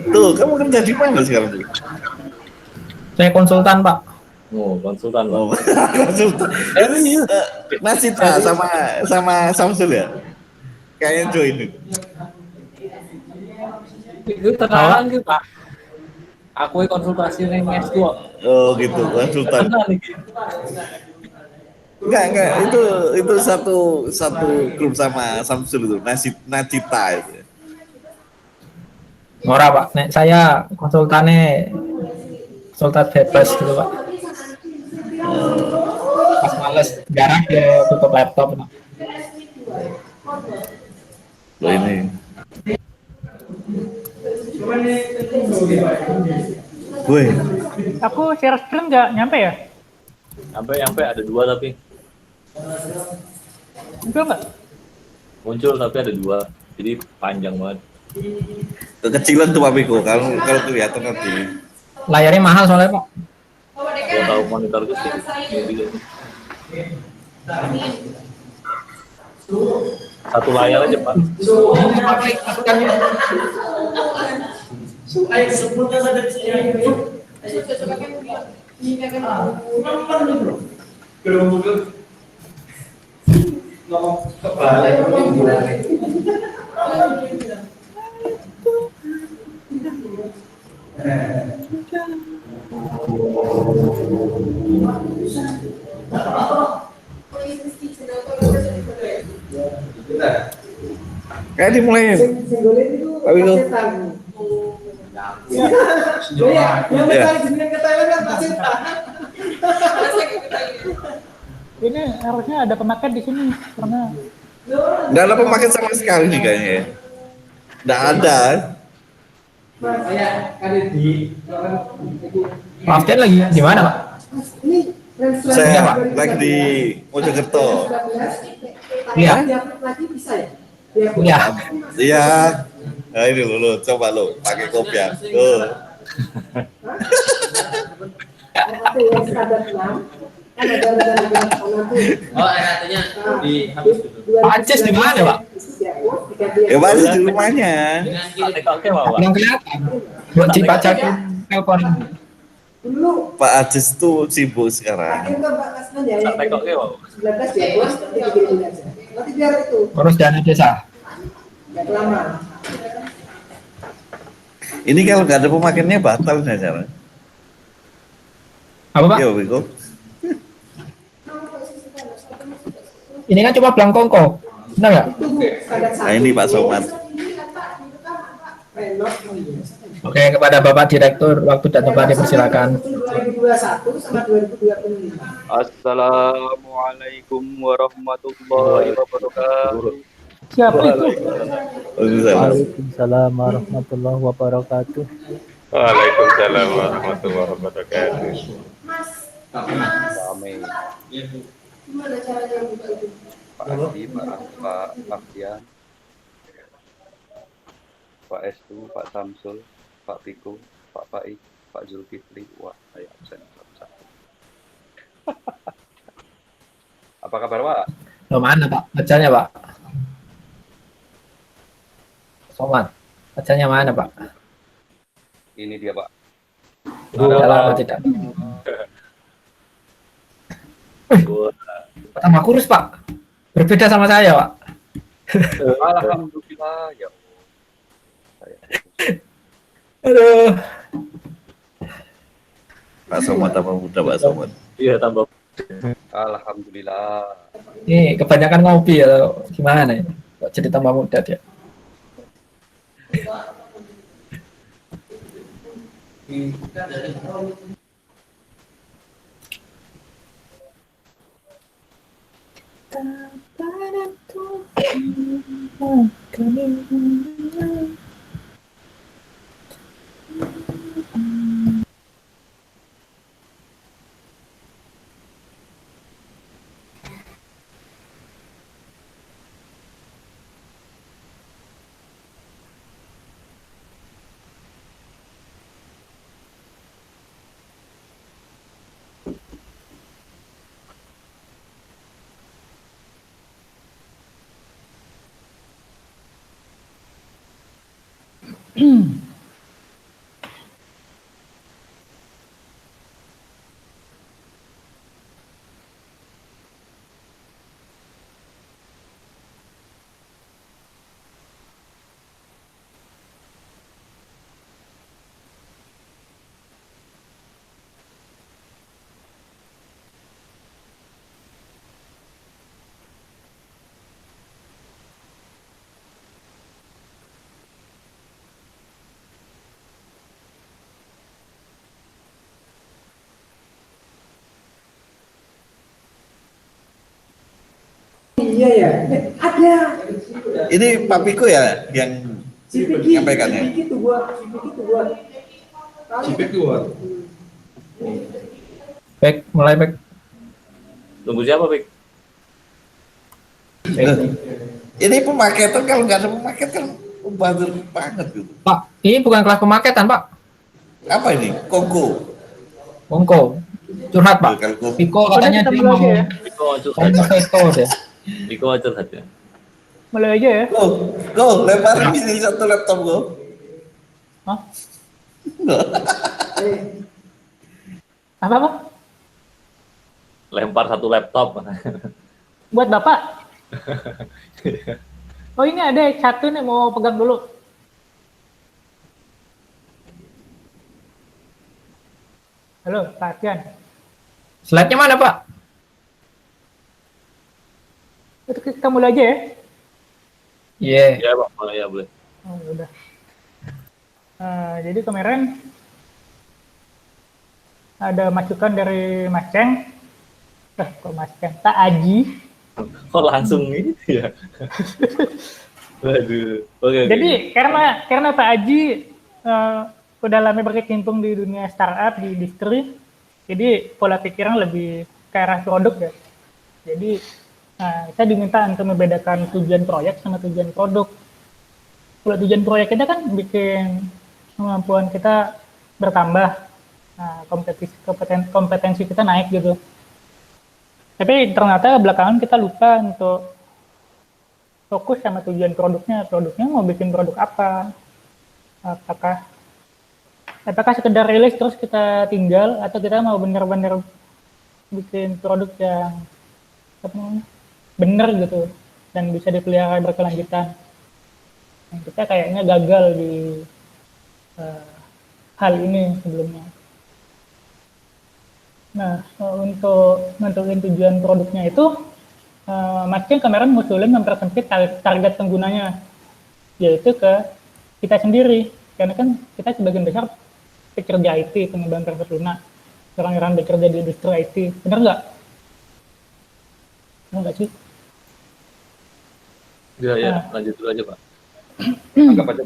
Tuh, kamu kerja di mana sekarang tuh? Saya konsultan, Pak. Oh, konsultan, Pak. Oh, konsultan. Ini Mas Citra sama Samsul ya? Kayaknya join itu. Itu terang gitu, Pak. Aku konsultasi ning S2. Oh, gitu, konsultan. Enggak, itu satu grup sama Samsul itu, Nacita itu. Ora, Pak. Nek saya konsultan bebas gitu, Pak. Pas males garang ya tutup laptop, Pak. Loh ini. Woi. Aku share screen nggak nyampe ya? Sampai ada 2 tapi Enggak nggak? muncul tapi ada 2. Jadi panjang banget. Kekecilan tuh papiku kalau kelihatan nanti. Layarnya mahal soalnya, Pak. Kalau tahu monitorku sih gitu. Satu layar aja, Pak. Kayak dimulai. Tapi itu. Ini harusnya ada pemakaian di sini karena Nggak ada pemakai sama sekali nih kayaknya. Nggak ada. Maaf, lagi di mana, Pak? Saya lagi di Mojokerto. Iya. Iya. Iya. Nah ini lo coba lo pakai kopiah. Tuh. Oh, artinya di habis dulu. Pak Acis di mana, Pak? Ya balik di rumahnya. Oke, Pak. Belum kelihatan. Buat dipacakin telepon. Pak Ajis tuh sibuk sekarang. Oke, Pak. Urus dana desa. Ini kalau nggak ada pemakaiannya batal nih cara. Apa, Pak? Yo, Biko. Ini kan cuma belangkongko. Benar nggak? Nah ini Pak Somad. Oke, kepada Bapak Direktur, waktu dan tempat dipersilakan. 2021 sama 2025. Assalamualaikum warahmatullahi wabarakatuh. siapa itu? Waalaikumsalam warahmatullahi wabarakatuh. Waalaikumsalam warahmatullahi wabarakatuh. Amin. Gimana caranya buka itu? Pak Adi, Pak Afdian, Pak Estu, Pak Samsul, Pak Piko, Pak Faiz, Pak Zulkifli. Wah, saya absen. Apa kabar, Pak? Loh, mana, Pak? Bacanya, Pak? Somat. Bacanya mana, Pak? Ini dia, Pak. Dalam tidak. Tambah kurus, Pak. Berbeda sama saya, Pak. Alhamdulillah, ya. Aduh. Pak Somad tambah muda, Pak Somad. Iya, tambah. Alhamdulillah. Ini kebanyakan ngopi ya, gimana ya? Kok jadi tambah muda dia? Iya ya, ada. Ini Pak Piko ya yang Si Piki, menyampaikannya. si Piki tuh buat. Back, mulai back. Tunggu siapa, Pik? Ini pemaketan, kalau nggak ada pemaket kan buzzer banget gitu. Pak, ini bukan kelas pemaketan, Pak. Apa ini? Kongko. Bongko. Curhat, Pak. Kalau Piko Udah katanya kita dia mulai mau aja ya. Piko curhat. mau veto deh. Piko curhat ya. Mulai aja ya. Go, lemparin ini satu laptop go. Hah? Apa? Lempar satu laptop. Buat Bapak? Oh ini ada satu nih mau pegang dulu. Halo, Pak Tian. Slide-nya mana, Pak? Itu kita mulai aja ya. Iya. Ya, Pak. Boleh ya, boleh. Oh, ya udah. Jadi kemarin ada masukan dari Mas Ceng. Kok Mas Ceng? Pak Aji. Kok langsung gitu ya? Waduh. Oke. Jadi karena Pak Aji udah lama berkecimpung di dunia startup, di industri, jadi pola pikiran lebih ke arah produk ya. Jadi saya diminta untuk membedakan tujuan proyek sama tujuan produk. Kalau tujuan proyek kita kan bikin kemampuan kita bertambah, kompetensi kita naik gitu. Tapi ternyata belakangan kita lupa untuk fokus sama tujuan produknya. Produknya mau bikin produk apa? Apakah sekedar rilis terus kita tinggal, atau kita mau benar-benar bikin produk yang benar gitu dan bisa dipelihara berkelanjutan. Nah, kita kayaknya gagal di hal ini sebelumnya. Nah, untuk menentukan tujuan produknya itu, Mas kemarin ngusulin mempersempit target penggunanya, yaitu ke kita sendiri. Karena kan kita sebagian besar pekerja IT, pengembang perangkat lunak, orang-orang bekerja di industri IT. Benar nggak? Benar nggak sih? Ya, lanjut dulu aja, Pak.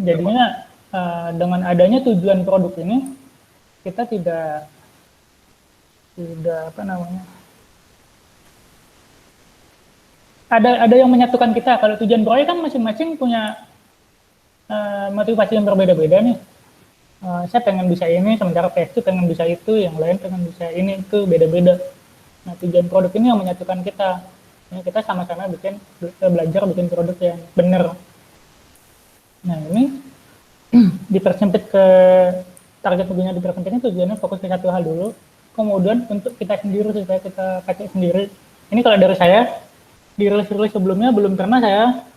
Jadinya dengan adanya tujuan produk ini, kita tidak ada yang menyatukan kita. Kalau tujuan proyek kan masing-masing punya motivasi yang berbeda-beda nih. Saya pengen bisa ini, sementara PS itu pengen bisa itu, yang lain pengen bisa ini, itu beda-beda. Nah, tujuan produk ini yang menyatukan kita. Kita sama-sama belajar bikin produk yang benar. Nah, ini dipersempit ke target pengguna, dipersempitnya tujuannya fokus ke satu hal dulu. Kemudian untuk kita sendiri, supaya kita pakai sendiri. Ini kalau dari saya, di rilis-rilis sebelumnya belum pernah saya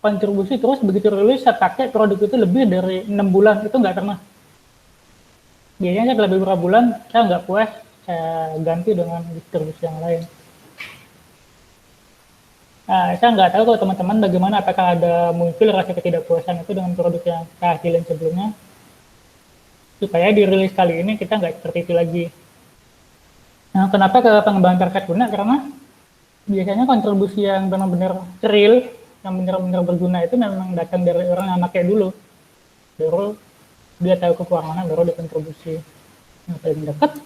kontribusi terus begitu rilis saya pakai produk itu lebih dari 6 bulan, itu nggak pernah. Biasanya saya lebih beberapa bulan, saya nggak puas, saya ganti dengan distribusi yang lain. Nah, saya nggak tahu kalau teman-teman bagaimana, apakah ada muncul rasa ketidakpuasan itu dengan produk yang kehasilin sebelumnya, supaya di rilis kali ini kita nggak seperti itu lagi. Nah, kenapa ke pengembangan perangkat lunak? Karena biasanya kontribusi yang benar-benar real, yang benar-benar berguna itu memang datang dari orang yang pakai dulu. Baru dia tahu kekurangannya, baru dia kontribusi. Yang paling dekat,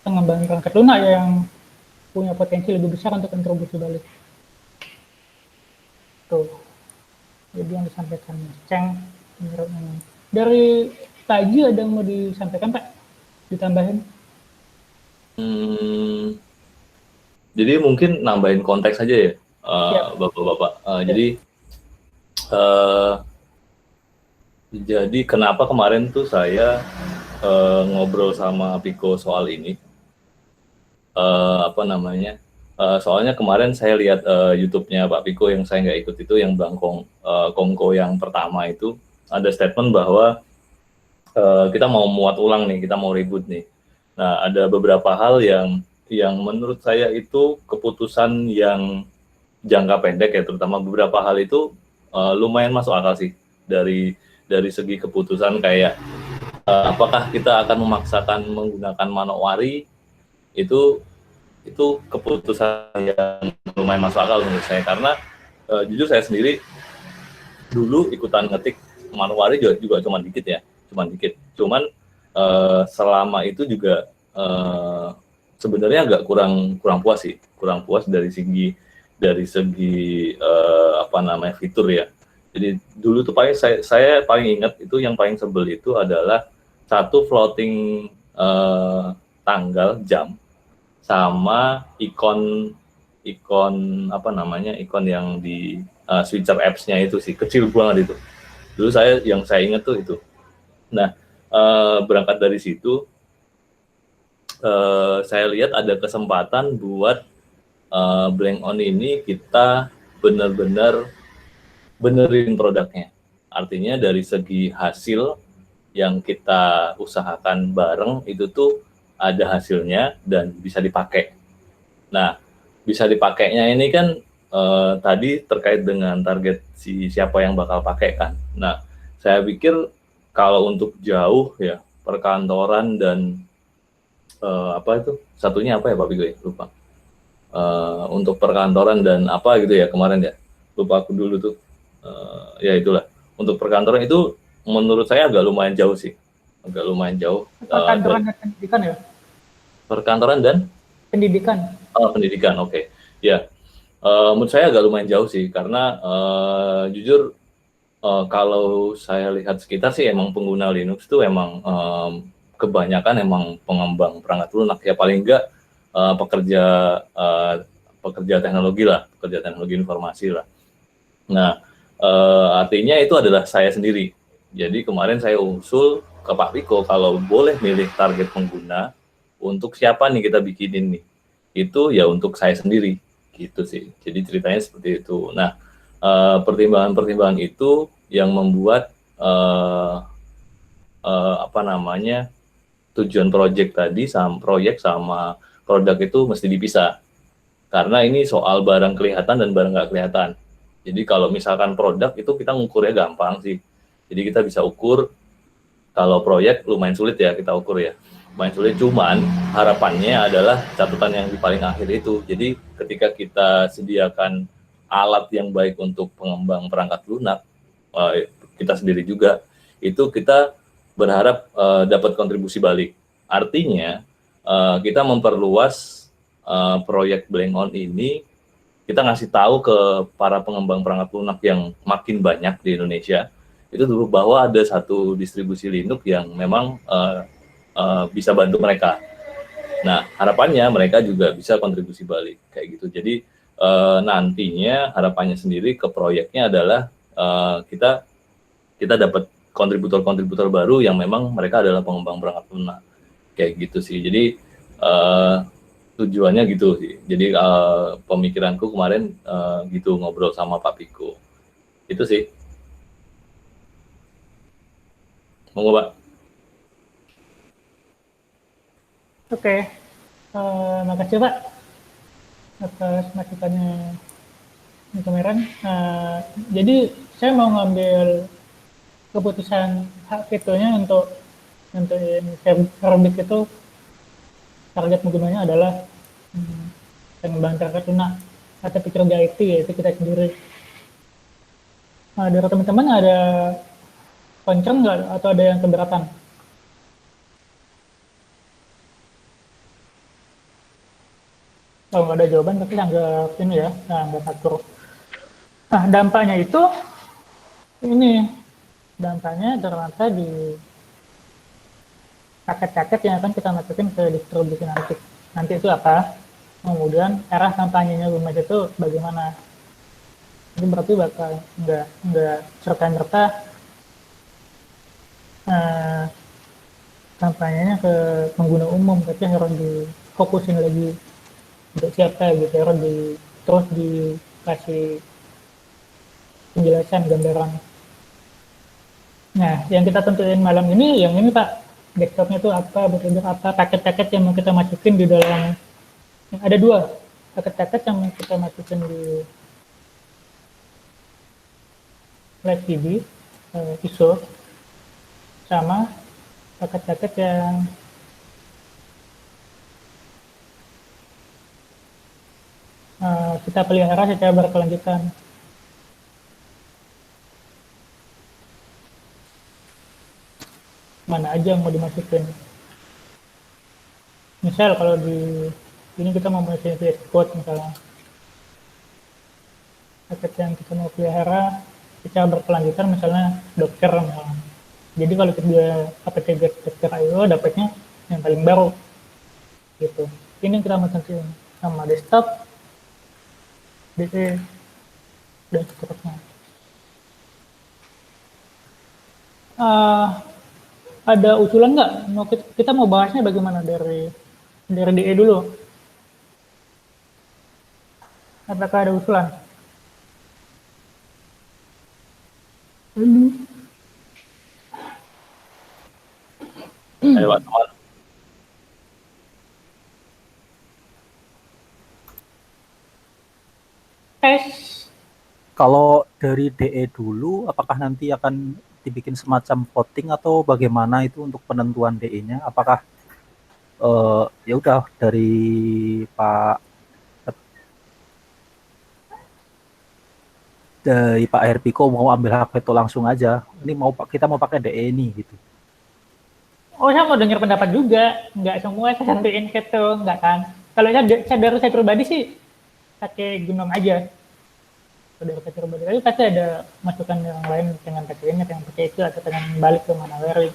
pengembangan perangkat lunak yang punya potensi lebih besar untuk kontribusi balik. Tuh. Jadi yang disampaikan Mas Ceng, menurut ini. Dari Pak Haji ada yang mau disampaikan, Pak? Ditambahin? Jadi mungkin nambahin konteks aja ya, Bapak-bapak. Jadi Jadi kenapa kemarin tuh saya ngobrol sama Piko soal ini? Apa namanya? Soalnya kemarin saya lihat YouTube-nya Pak Piko yang saya nggak ikut itu, yang Bang Kongko yang pertama itu ada statement bahwa kita mau muat ulang nih, kita mau ribut nih. Nah, ada beberapa hal yang menurut saya itu keputusan yang jangka pendek ya, terutama beberapa hal itu lumayan masuk akal sih dari segi keputusan kayak apakah kita akan memaksakan menggunakan Manowari, itu keputusan yang lumayan masuk akal menurut saya, karena jujur saya sendiri dulu ikutan ngetik Manowari juga cuma dikit ya, cuman selama itu juga sebenarnya agak kurang puas dari segi apa namanya fitur ya. Jadi dulu tuh paling saya paling ingat itu, yang paling sebel itu adalah satu floating tanggal jam sama ikon apa namanya, ikon yang di switcher apps-nya itu sih, kecil banget itu. Dulu yang saya ingat tuh itu. Nah, berangkat dari situ saya lihat ada kesempatan buat Blank On ini kita benar-benar benerin produknya. Artinya dari segi hasil yang kita usahakan bareng itu tuh ada hasilnya dan bisa dipakai. Nah, bisa dipakainya ini kan tadi terkait dengan target siapa yang bakal pakai kan. Nah, saya pikir kalau untuk jauh ya, perkantoran dan apa itu satunya apa ya Pak Bigo ya, lupa. Untuk perkantoran dan apa gitu ya kemarin ya, lupa aku dulu tuh. Ya itulah, untuk perkantoran itu menurut saya agak lumayan jauh sih, Perkantoran dan pendidikan ya? Perkantoran dan Pendidikan. Pendidikan, oke. Ya, menurut saya agak lumayan jauh sih, karena jujur kalau saya lihat sekitar sih emang pengguna Linux tuh emang kebanyakan emang pengembang perangkat lunak ya, paling enggak pekerja teknologi informasi lah. Nah, artinya itu adalah saya sendiri. Jadi kemarin saya usul ke Pak Piko kalau boleh milih target pengguna untuk siapa nih kita bikinin nih. Itu ya untuk saya sendiri gitu sih. Jadi ceritanya seperti itu. Nah, pertimbangan-pertimbangan itu yang membuat apa namanya, tujuan proyek tadi sama produk itu mesti dipisah. Karena ini soal barang kelihatan dan barang nggak kelihatan. Jadi kalau misalkan produk itu kita ngukurnya gampang sih. Jadi kita bisa ukur. Kalau proyek lumayan sulit ya kita ukur ya. Lumayan sulit, cuman harapannya adalah catatan yang di paling akhir itu. Jadi ketika kita sediakan alat yang baik untuk pengembang perangkat lunak, kita sendiri juga, itu kita berharap dapat kontribusi balik. Artinya kita memperluas proyek Blank On ini, kita ngasih tahu ke para pengembang perangkat lunak yang makin banyak di Indonesia, itu dulu bahwa ada satu distribusi Linux yang memang bisa bantu mereka. Nah, harapannya mereka juga bisa kontribusi balik kayak gitu. Jadi nantinya harapannya sendiri ke proyeknya adalah kita dapat kontributor baru yang memang mereka adalah pengembang perangkat lunak kayak gitu sih. Jadi tujuannya gitu sih. Jadi pemikiranku kemarin gitu ngobrol sama Pak Piko. Itu sih. Monggo, Pak. Oke, makasih Pak atas masukannya kemarin. Jadi saya mau ngambil keputusan hak vetonya untuk Rubik itu, target penggunanya adalah pengembang target lunak atau pekerja IT, yaitu kita sendiri. Dari teman-teman ada concern nggak atau ada yang keberatan? Kalau nggak ada jawaban, tapi anggap ini ya, anggap atur. Nah, dampaknya itu ini, dampaknya ternyata di paket-paket yang akan kita masukin ke distribusi nanti. Nanti itu apa? Kemudian arah kampanyenya Lumes itu bagaimana? Itu berarti bakal nggak serta-merta eh, kampanyenya ke pengguna umum, tapi harus difokusin lagi untuk siapa gitu, harus terus dikasih penjelasan gambaran. Nah, yang kita tentuin malam ini, yang ini Pak, desktopnya itu apa, betul apa, paket-paket yang mau kita masukin di dalam, ada 2 paket-paket yang mau kita masukin di Live TV, ISO, sama paket-paket yang kita pelihara secara berkelanjutan. Mana aja yang mau dimasukin. Misal kalau di ini kita mau masukin VS Code misalnya. Paket yang kita mau pelihara secara berkelanjutan misalnya Docker misalnya. Jadi kalau dia apt Docker IO dapatnya yang paling baru. Gitu. Ini yang kita masukin sama desktop, DE, dan seterusnya. Ada usulan nggak? Kita mau bahasnya bagaimana dari DE dulu? Apakah ada usulan? Ayo Pak Taman. Kalau dari DE dulu, apakah nanti akan dibikin semacam voting atau bagaimana itu untuk penentuan DE-nya? Apakah ya udah dari Pak Herpiko mau ambil hak veto langsung aja. Ini kita mau pakai DE ini gitu. Oh, saya mau dengar pendapat juga. Nggak semua saya tentuin veto, nggak kan? Kalau saya pribadi sih pakai Gnome aja. Dari pakai pribadi, tapi pasti ada masukan yang lain dengan pakai ini, yang pakai itu, atau pengen balik ke Manowari.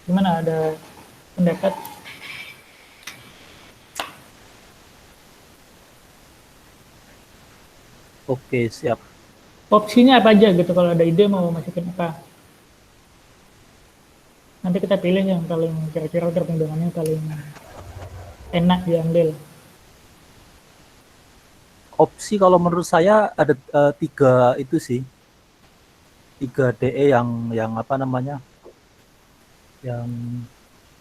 Gimana, ada pendapat? Oke, siap. Opsinya apa aja gitu, kalau ada ide mau masukin apa? Nanti kita pilih yang paling kira-kira pertimbangannya paling enak diambil. Opsi kalau menurut saya ada 3 itu sih. 3 DE yang apa namanya? Yang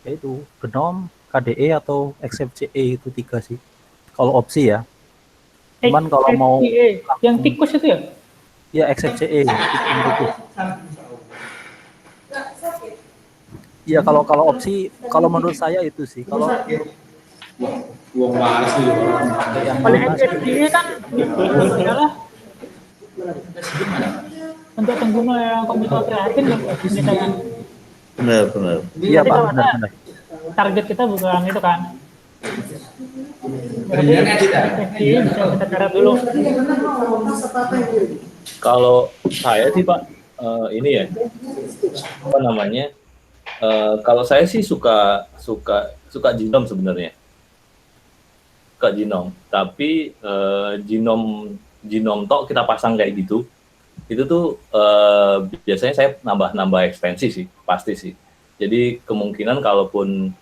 yaitu Gnome, KDE atau XFCE, itu 3 sih. Kalau opsi ya. Cuman kalau mau yang tikus itu ya? Ya, XFCE. Iya, kalau opsi, kalau menurut saya itu sih. Kalau yang paling XFCE kan adalah untuk pengguna yang komputer kreatif kan. Benar. Iya Pak, benar. Target kita bukan itu kan. Jadi XFCE bisa kita cari dulu. Kalau saya sih Pak, ini ya, apa namanya? Kalau saya sih suka Gnome sebenarnya, suka Gnome. Tapi Gnome tok kita pasang kayak gitu, itu tuh biasanya saya nambah ekstensi sih, pasti sih. Jadi kemungkinan kalaupun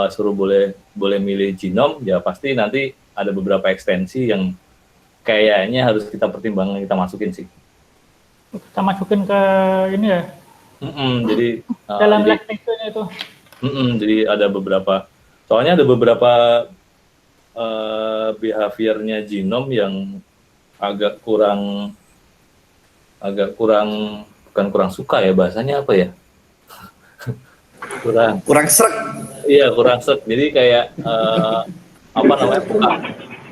suruh boleh milih Gnome, ya pasti nanti ada beberapa ekstensi yang kayaknya harus kita pertimbangkan, kita masukin sih. Kita masukin ke ini ya. Jadi dalam live text-nya itu. Jadi ada beberapa, soalnya ada beberapa behavior-nya Gnome yang agak kurang bukan kurang suka ya, bahasanya apa ya? kurang sreg. Iya, kurang sreg. Jadi kayak apa namanya,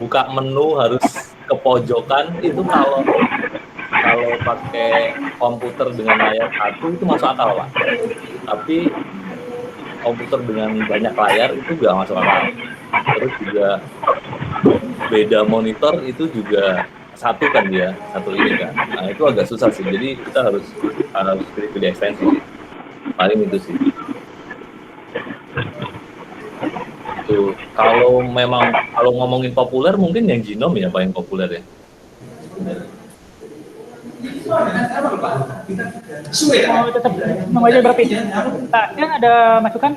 buka menu harus ke pojokan. Itu kalau pakai komputer dengan layar satu itu masuk akal Pak. Tapi komputer dengan banyak layar itu nggak masuk akal. Terus juga beda monitor itu juga satu kan dia, satu ini kan. Nah itu agak susah sih. Jadi kita harus pilih ekstensi sih. Paling itu sih. Itu kalau ngomongin populer mungkin yang Gnome ya paling populer ya. Mau tetap membaca berarti. Pak Yan ada masukan?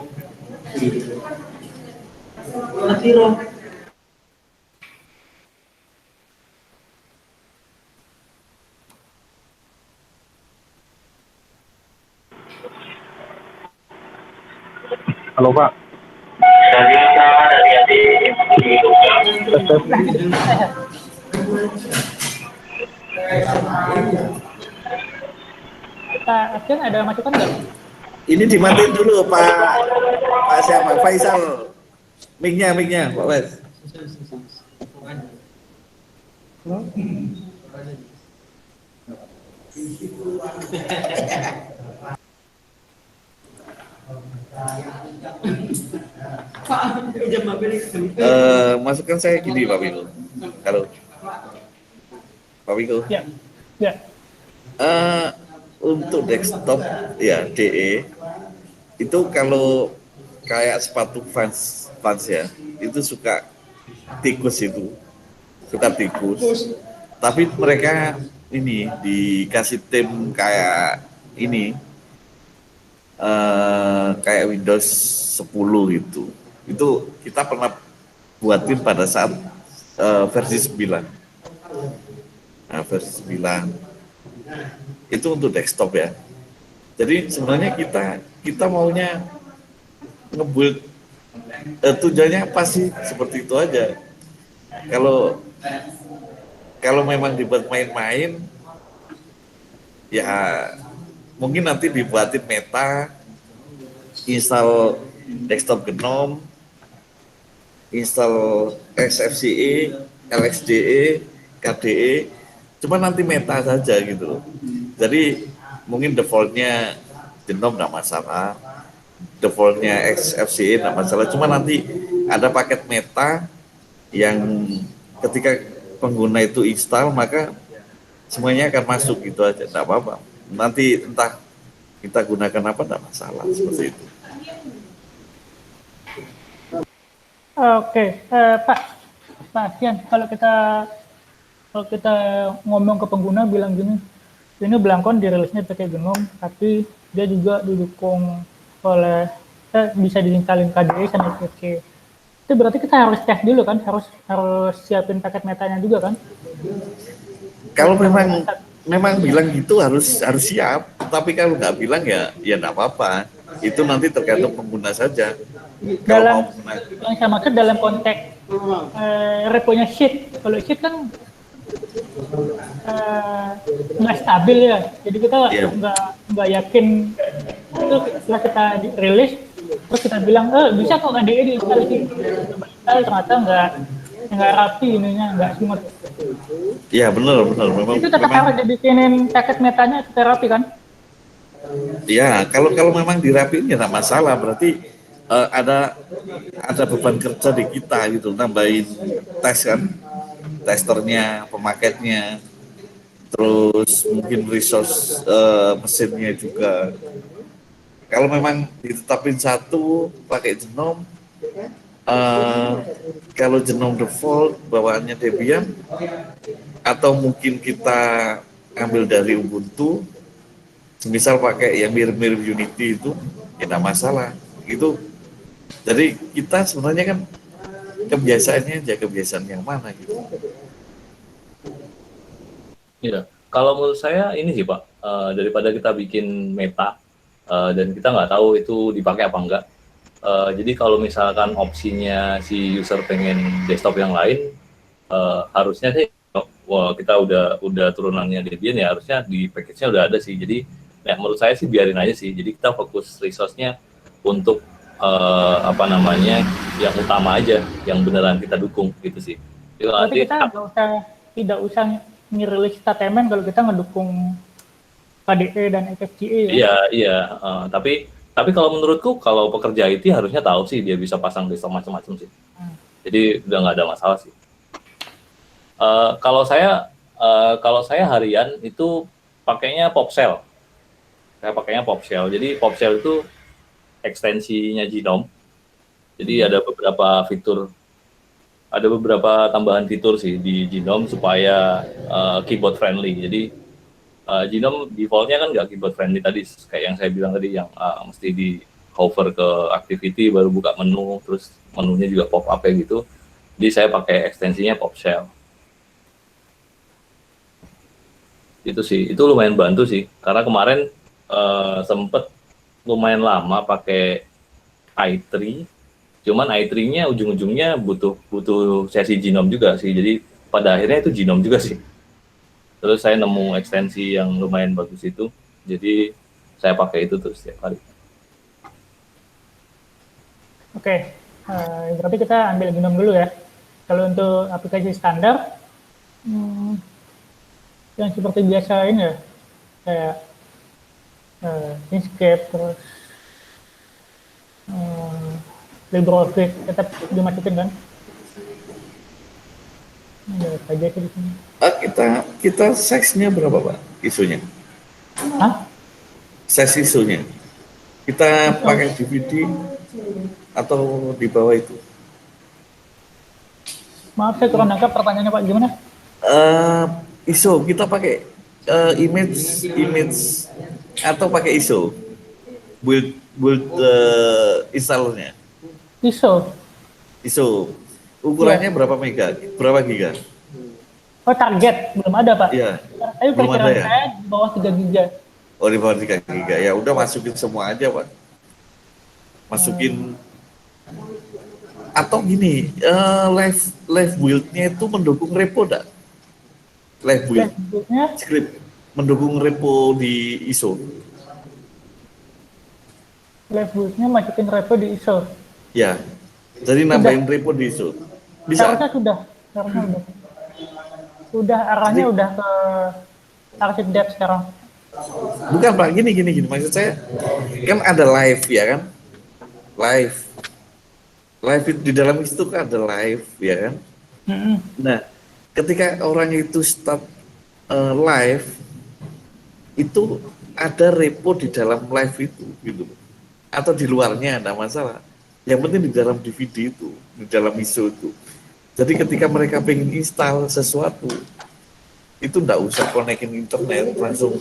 Halo Pak. Pak Yan ada masukan nggak? Ini dimatiin dulu Pak siapa? Faisal. Mic-nya Pak Wes. Masukan saya gini Pak Wiko. Halo. Pak Wiko. Ya, ya. Untuk desktop ya DE itu kalau kayak sepatu Vans ya itu suka tikus, tapi mereka ini dikasih tim kayak ini kayak Windows 10 itu kita pernah buatin pada saat versi 9. Nah, versi 9 itu untuk desktop ya. Jadi sebenarnya kita maunya ngebuild tujuannya pasti seperti itu aja. Kalau memang dibuat main-main, ya mungkin nanti dibuatin meta, install desktop GNOME, install XFCE, LXDE, KDE, cuma nanti meta saja gitu loh. Jadi mungkin defaultnya GNOME nggak masalah, defaultnya XFCE nggak masalah, cuma nanti ada paket meta yang ketika pengguna itu install maka semuanya akan masuk gitu aja, nggak apa-apa. Nanti entah kita gunakan apa nggak masalah, seperti itu. Oke, Pak Yan, kalau kita ngomong ke pengguna bilang gini, ini Blankon dirilisnya pakai GNOME, tapi dia juga didukung oleh bisa diinstalin KDE sama XFCE. Itu berarti kita harus tes dulu kan, harus siapin paket metanya juga kan? Kalau memang bilang gitu harus siap, tapi kalau nggak bilang ya nggak apa-apa. Itu nanti tergantung pengguna saja. Yang saya maksud dalam konteks reponya sheet. Kalau sheet kan nggak stabil ya, jadi kita nggak yakin itu setelah kita rilis terus kita bilang bisa kok KDE diinstalasi, ternyata nggak rapi ininya, nggak smooth. Iya benar memang itu tetap harus dibikinin paket metanya tetap rapi kan? Iya, kalau memang dirapiin ya nggak masalah, berarti ada beban kerja di kita gitu, nambahin tes kan, testernya, pemakainya, terus mungkin resource mesinnya juga. Kalau memang ditetapin satu pakai GNOME, kalau GNOME default bawaannya Debian, atau mungkin kita ambil dari Ubuntu, misal pakai yang mirip-mirip Unity itu, ya nggak masalah. Itu, jadi kita sebenarnya kan kebiasaannya aja, kebiasaan yang mana gitu. Iya, kalau menurut saya ini sih Pak, daripada kita bikin meta dan kita nggak tahu itu dipakai apa enggak. Jadi kalau misalkan opsinya si user pengen desktop yang lain, harusnya sih, kita udah turunannya Debian ya, harusnya di package-nya udah ada sih. Jadi ya menurut saya sih biarin aja sih. Jadi kita fokus resource-nya untuk yang utama aja, yang beneran kita dukung gitu sih. Jadi nanti kita tidak usah ngerilis statement kalau kita ngedukung KDE dan XFCE ya. Iya. Tapi kalau menurutku kalau pekerja IT harusnya tahu sih dia bisa pasang desktop macam-macam sih. Jadi udah nggak ada masalah sih. Kalau saya harian itu pakainya PopShell. Saya pakainya PopShell. Jadi PopShell itu ekstensinya GNOME. Jadi ada beberapa tambahan fitur sih di GNOME supaya keyboard friendly. Jadi Genome defaultnya kan nggak keyboard friendly tadi, kayak yang saya bilang tadi, yang mesti di hover ke activity baru buka menu, terus menunya juga pop up kayak gitu. Jadi saya pakai ekstensinya PopShell. Itu sih, itu lumayan bantu sih, karena kemarin sempet lumayan lama pakai i3, cuman i3-nya ujung-ujungnya butuh sesi Genome juga sih, jadi pada akhirnya itu Genome juga sih. Terus saya nemu ekstensi yang lumayan bagus itu, jadi saya pakai itu terus setiap hari. Oke, berarti kita ambil Genome dulu ya. Kalau untuk aplikasi standar, yang seperti biasa ini ya, kayak Inkscape, terus LibreOffice tetap dimasukin kan? Ada aja sih di sini. Kita size-nya berapa, Pak? Isunya? Hah? Size isunya. Kita pakai DVD atau di bawah itu? Maaf, saya kurang nangkap pertanyaannya Pak, gimana? ISO, kita pakai image atau pakai ISO? Build installernya. ISO. Ukurannya berapa mega? Berapa giga? Oh, target belum ada Pak. Iya. Tapi Belum ada perkiraan ya? saya di bawah 3 giga. Oh, di bawah 3 giga. Ya udah masukin semua aja, Pak. Masukin atau gini, live build-nya itu mendukung repo enggak? Live build. Live-nya Script mendukung repo di ISO. build-nya masukin repo di ISO. Ya. Jadi nambahin repo di ISO. Bisa. Harusnya sudah. Sudah arahnya udah ke arsip dev sekarang. Bukan, Pak, gini. Maksud saya, kan ada live ya kan? Live itu di dalam itu kan ada live ya kan? Nah, ketika orang itu start live, itu ada repo di dalam live itu gitu. Atau di luarnya, enggak masalah. Yang penting di dalam DVD itu, di dalam ISO itu. Jadi ketika mereka pengen install sesuatu, itu enggak usah konekin internet, langsung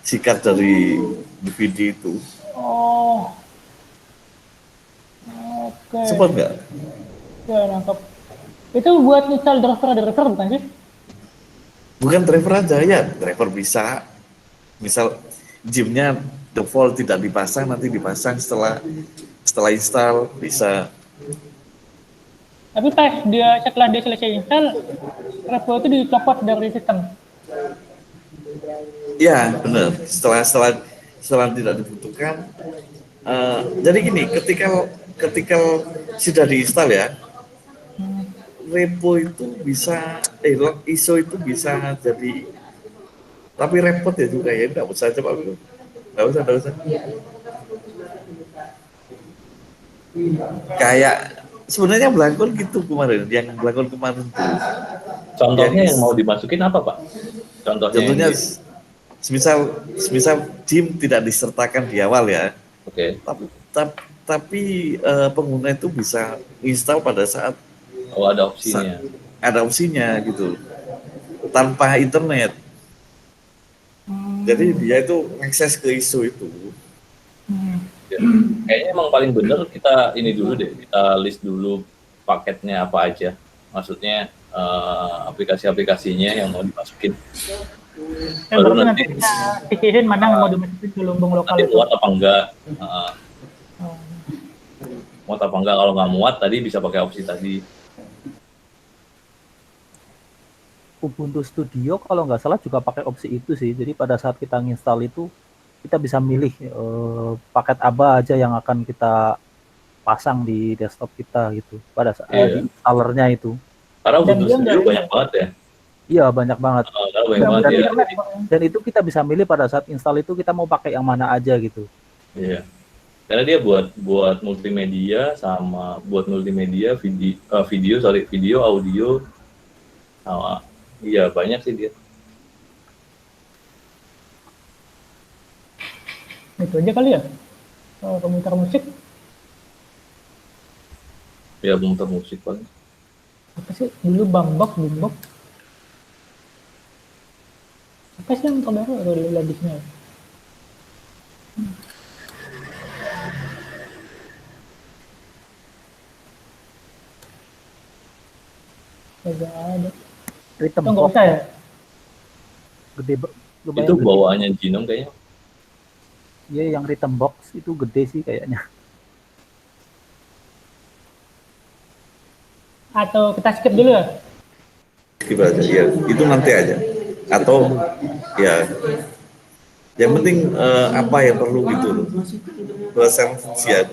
sikat dari DVD itu. Oh. Oke. Sempat nggak? Ya, nangkep. Itu buat install driver bukan sih? Bukan driver aja ya, driver bisa. Misal gym-nya default tidak dipasang, nanti dipasang setelah install bisa. Tapi setelah dia selesai install, repo itu dicopot dari sistem. Ya benar. Setelah tidak dibutuhkan. Jadi gini, ketika sudah diinstal ya, repo itu bisa, ISO itu bisa jadi, tapi repot ya juga ya, nggak usah coba dulu, nggak usah. Kayak sebenarnya Blangkon gitu kemarin, yang Blangkon kemarin tuh. Contohnya yang mau dimasukin apa, Pak? Contohnya, semisal gym tidak disertakan di awal ya. Oke. Tapi pengguna itu bisa install pada saat ada opsinya. Ada opsinya gitu, tanpa internet. Jadi dia itu akses ke ISO itu. Ya. Kayaknya emang paling bener kita ini dulu deh, kita list dulu paketnya apa aja. Maksudnya aplikasi-aplikasinya yang mau dimasukin. Baru nanti kita pikirin mana yang mau dimasukin ke lumbung lokal nanti itu. muat apa enggak. Muat apa enggak, kalau nggak muat tadi bisa pakai opsi tadi. Ubuntu Studio kalau nggak salah juga pakai opsi itu sih. Jadi pada saat kita nginstal itu kita bisa milih paket apa aja yang akan kita pasang di desktop kita gitu pada saat di installernya itu. Karena Ubuntu Studio banyak banget ya. Iya banyak banget. Banyak banget ya. Dan itu kita bisa milih pada saat install itu kita mau pakai yang mana aja gitu. Iya. Karena dia buat multimedia sama video, audio sama iya banyak sih dia. Itu aja kali ya. Komentar musik. Ya komentar musik paling. Apa sih dulu Boombox. Apa Pasti yang terbaru atau lihat di sini. Tidak ada. Rhythm Oh, nggak box usah ya? gede, lumayan Itu gede. bawaannya Genome kayaknya. Iya, yang rhythm box itu gede sih kayaknya. Atau kita skip dulu ya? Skip aja, ya itu nanti aja. Atau ya, yang penting apa yang perlu gitu loh. Bahasa fungsian.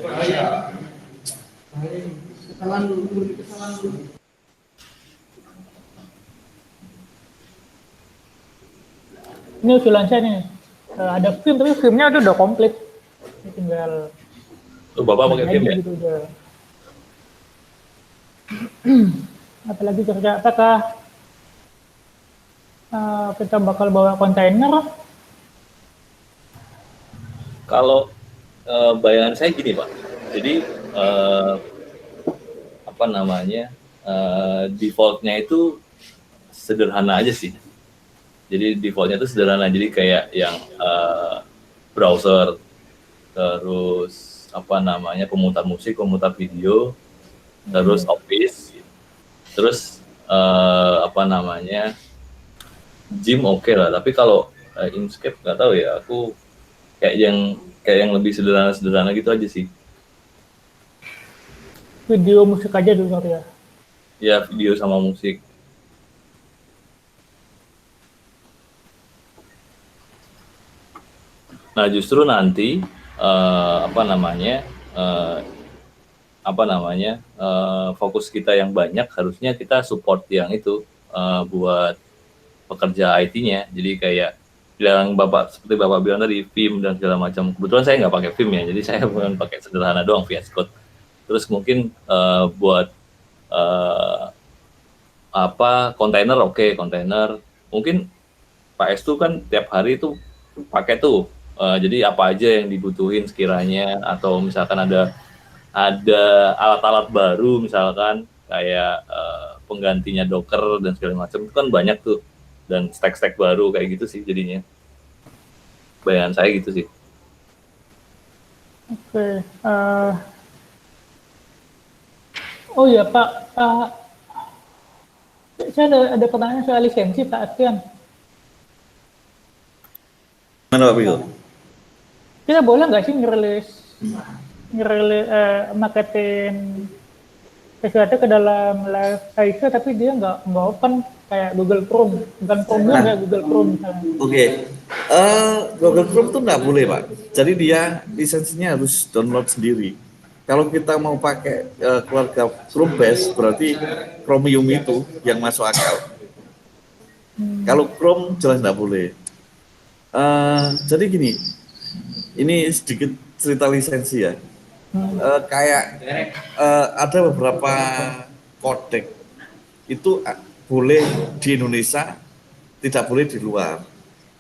Ini usulan saya nih. Ada film tapi filmnya udah komplit. Ini tinggal Tuh Bapak pakai film ya? gitu udah. Apalagi kira-kira apakah kita bakal bawa kontainer? Kalau bayangan saya gini Pak, jadi apa namanya, defaultnya itu sederhana aja sih. Jadi defaultnya itu sederhana, jadi kayak yang browser, terus apa namanya, pemutar musik, pemutar video, terus Office, terus apa namanya, Gym oke lah. Tapi kalau Inkscape nggak tahu ya, aku kayak yang lebih sederhana gitu aja sih. Video musik aja dulu ya. Ya video sama musik. Nah justru nanti fokus kita yang banyak harusnya kita support yang itu buat pekerja IT-nya. Jadi kayak yang seperti Bapak bilang tadi, film dan segala macam. Kebetulan saya nggak pakai film ya, jadi saya bukan pakai sederhana doang VS Code. Terus mungkin buat kontainer, kontainer. Mungkin Pak Estu kan tiap hari itu pakai tuh. Jadi apa aja yang dibutuhin sekiranya, atau misalkan ada alat-alat baru misalkan kayak penggantinya Docker dan segala macam, itu kan banyak tuh, dan stack baru kayak gitu sih jadinya. Bayangan saya gitu sih. Oke. Oh iya Pak, saya ada pertanyaan soal lisensi Pak Astian. Mana Pak Piko? Kita boleh nggak sih ngerilis marketing sesuatu ke dalam live IC tapi dia nggak open kayak Google Chrome, bukan Chrome kayak Google Chrome misalnya. Oke. Google Chrome tuh nggak boleh Pak. Jadi dia lisensinya harus download sendiri. Kalau kita mau pakai keluarga Chrome base, berarti Chromium itu yang masuk akal. Kalau Chrome jelas nggak boleh. Jadi gini, ini sedikit cerita lisensi ya. Kayak ada beberapa kodek itu boleh di Indonesia, tidak boleh di luar.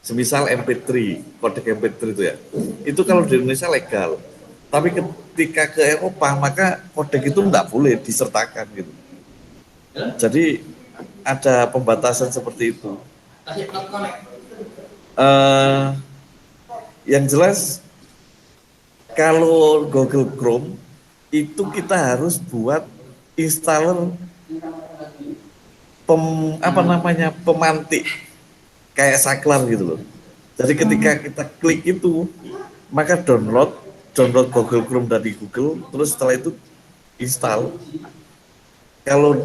Semisal MP3, kodek MP3 itu ya. Itu kalau di Indonesia legal. Tapi ketika ke Eropa, maka kodek itu tidak boleh disertakan gitu. Jadi ada pembatasan seperti itu. Yang jelas kalau Google Chrome itu kita harus buat installer pemantik kayak saklar gitu loh. Jadi ketika kita klik itu, maka download Google Chrome dari Google, terus setelah itu install. Kalau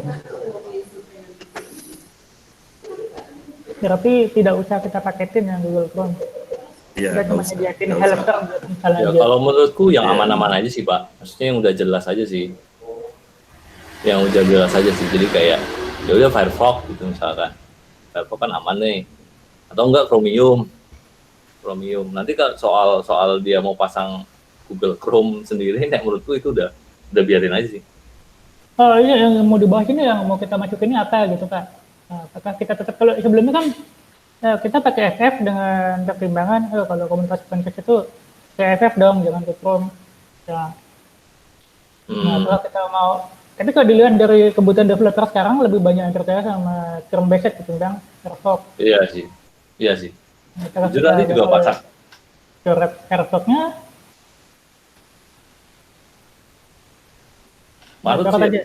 Tapi tidak usah kita paketin yang Google Chrome. ya, Kita cuma sediain helper misalnya Ya aja. kalau menurutku yang aman-aman aja sih Pak. Maksudnya yang udah jelas aja sih. Yang udah jelas aja sih. Jadi kayak ya udah Firefox gitu misalkan. Firefox kan aman nih. Atau enggak Chromium. Nanti kalau soal dia mau pasang Google Chrome sendiri, menurutku itu udah biarin aja sih. Oh iya, yang mau dibahas ini yang mau kita masukin ini apa gitu Pak? Apakah kita tetap, kalau sebelumnya kan kita pakai FF dengan pertimbangan kalau komunitas podcast itu ke FF dong, jangan ke Chrome. Ya. Nah, kalau kita mau, tapi kalau dilihat dari kebutuhan developer sekarang lebih banyak yang percaya sama Chrome based ketimbang Firefox. Iya sih. Kalau Jujur kita nanti juga bakal pasang. coret airsoftnya, Manut coret sih ya. aja.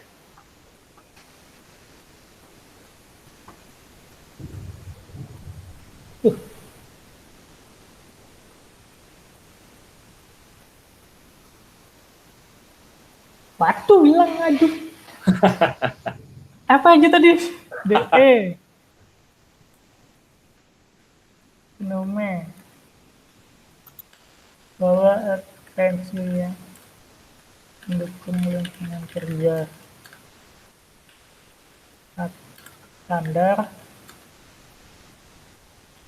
Uh, batu bilang, aduh. Apa aja tadi? DE. Nome. Bahwa atensinya mendukung lingkungan kerja standar,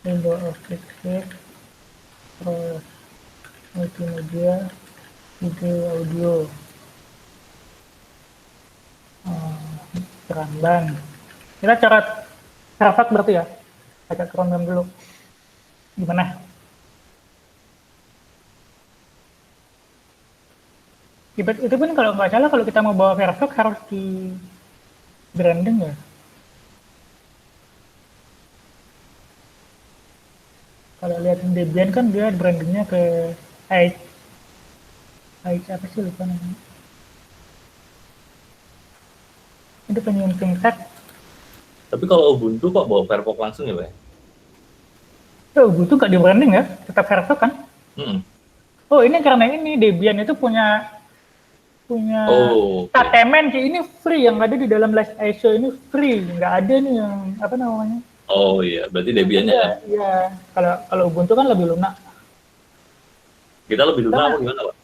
Windows Office Suite, terus multimedia, video, audio, Ramban. Kita coret Harvard berarti ya? Baca Ramban dulu. Gimana? Itu pun kalau nggak salah kalau kita mau bawa Firefox harus di branding ya. Kalau lihat Debian kan dia brandingnya ke Edge apa sih lupa namanya. Itu penyunting tag. Tapi kalau Ubuntu kok bawa Firefox langsung ya, Pak? Ubuntu nggak di branding ya, tetap Firefox kan? Mm-mm. Oh ini karena ini Debian itu punya Oh, oke. KTMN ini free, yang ada di dalam Live ISO ini free, nggak ada nih yang apa namanya. Oh iya, berarti Debiannya ya. Iya, kalau Ubuntu kan lebih lunak. Kita lebih lunak apa gimana, Pak?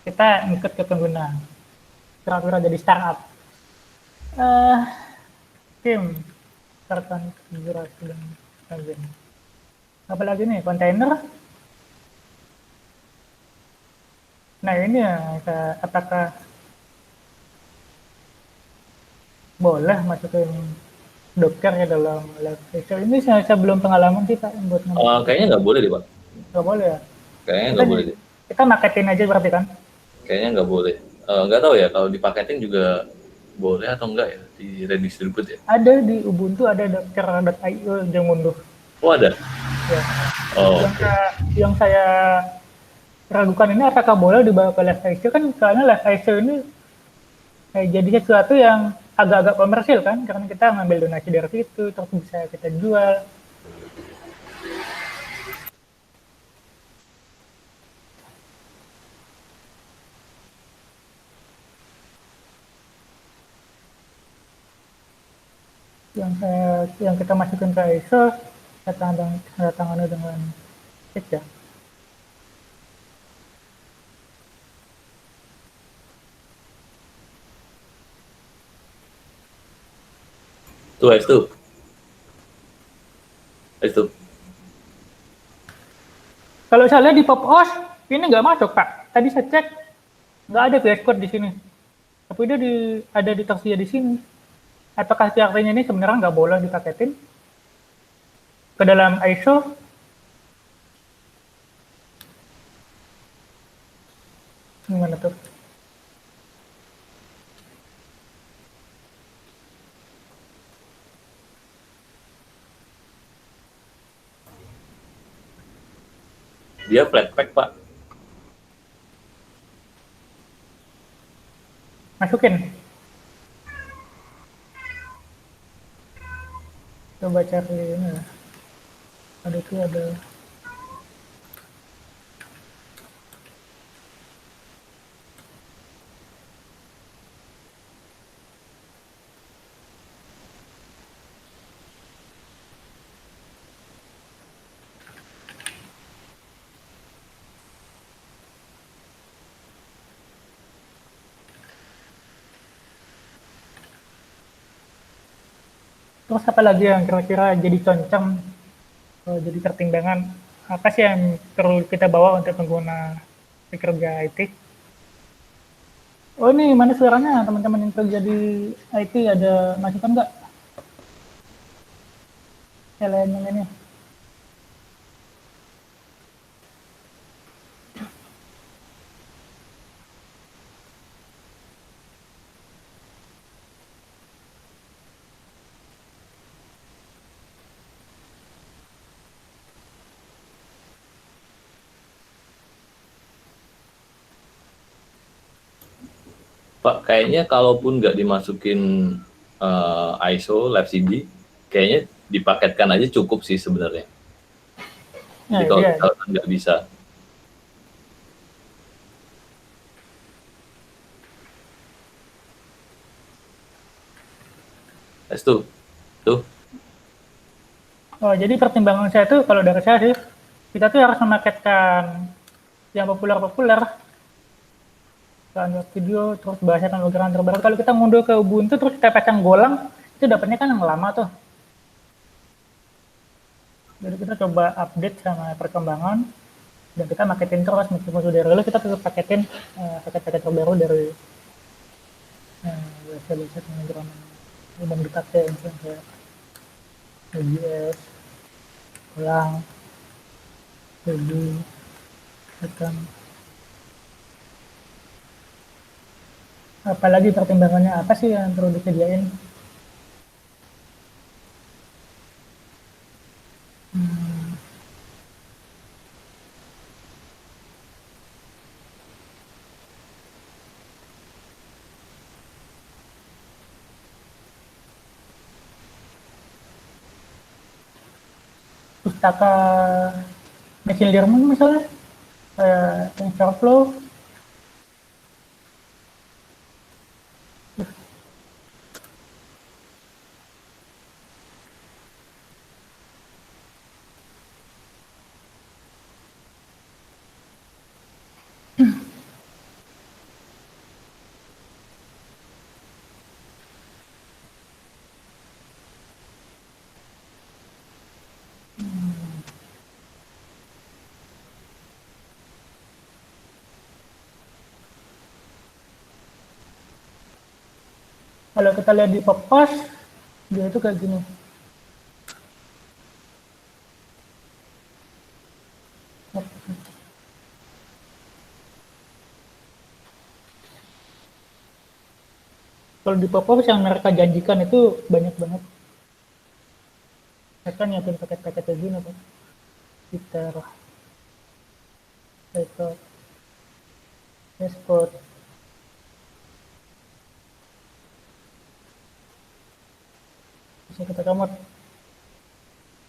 Kita ngikut ke pengguna, kira-kira jadi startup. Tim serta konfigurasi dan sebagainya. Apalagi nih kontainer. Nah ini ya, apakah boleh masukin Docker ke dalam Live ISO? Ini saya belum pengalaman sih Pak buat Kayaknya nggak boleh deh, Pak. nggak boleh ya? Kayaknya nggak boleh deh. Kita maketin aja berarti kan? Kayaknya nggak boleh. Nggak tahu ya, kalau dipaketin juga boleh atau enggak ya, di redistribute ya? Ada di Ubuntu, ada docker.io yang ngunduh. Oh ada? Ya. Oh, Yang saya ragukan ini apakah boleh dibawa ke Live ISO kan, karena Live ISO ini jadi sesuatu yang agak-agak komersil kan, karena kita ngambil donasi dari situ, terus bisa kita jual. Yang kita masukin ke ISO, saya tangani dengan cek ya. tuh S2. S2. Kalau saya lihat di PopOS, ini nggak masuk Pak. Tadi saya cek, nggak ada VS Code di sini. Tapi dia ada tersedia di sini. Apakah artinya ini sebenarnya nggak boleh dipaketin ke dalam ISO? Gimana tuh? Dia Flatpak, Pak. Masukin. Coba cari ini ya. Ada terus apa lagi yang kira-kira jadi concang, jadi pertimbangan apa sih yang perlu kita bawa untuk pengguna pekerja IT? Oh ini mana suaranya teman-teman yang kerja di IT, ada masukan nggak? Selain yang ini. Pak, kayaknya kalaupun nggak dimasukin ISO Lab CD, kayaknya dipaketkan aja cukup sih sebenarnya. Jadi Nah, kalau iya. misalkan nggak bisa, tuh, tuh, Oh, jadi pertimbangan saya tuh kalau dari saya sih, kita tuh harus memaketkan yang populer-populer, download video, terus bahasa teknologi terbaru. Kalau kita ngunduh ke Ubuntu terus kita pasang Golang, itu dapatnya kan yang lama tuh. Jadi kita coba update sama perkembangan, dan kita maketin terus meskipun sudah rilis, kita tetap paketin paket-paket terbaru dari bahasa-bahasa pemrograman umum dipakai, misalnya kayak Node.js, Golang, Ruby, Python. Apalagi pertimbangannya apa sih yang perlu disediain? Pustaka machine learning misalnya, kayak TensorFlow, kalau kita lihat di Popos, dia itu kayak gini. Kalau di Popos yang mereka janjikan itu banyak banget. Mereka nyiapin paket-paket kayak gini, Pak. Twitter, Twitter, Dashboard. Bisa kita kamot.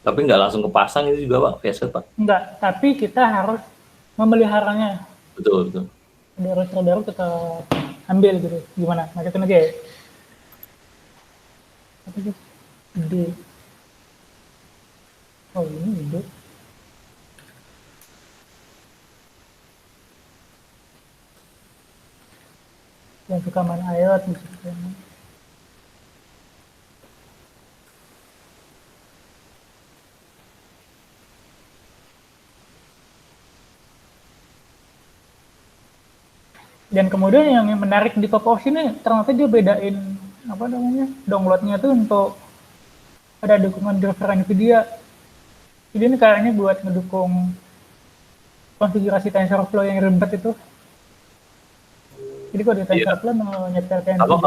tapi nggak langsung kepasang itu juga Pak, VS Code Pak. Enggak, tapi kita harus memeliharanya. Betul, betul. Dari terbaru kita ambil gitu. Gimana? Masukin aja ya? Apa sih? D. Oh, ini D. Yang suka main ayat bisa kita. Dan kemudian yang menarik di Popos ini ternyata dia bedain apa namanya downloadnya tuh untuk ada dukungan driver NVIDIA. Jadi ini kayaknya buat ngedukung konfigurasi TensorFlow yang ribet itu. Jadi kalau di TensorFlow mau nyetelkan Apa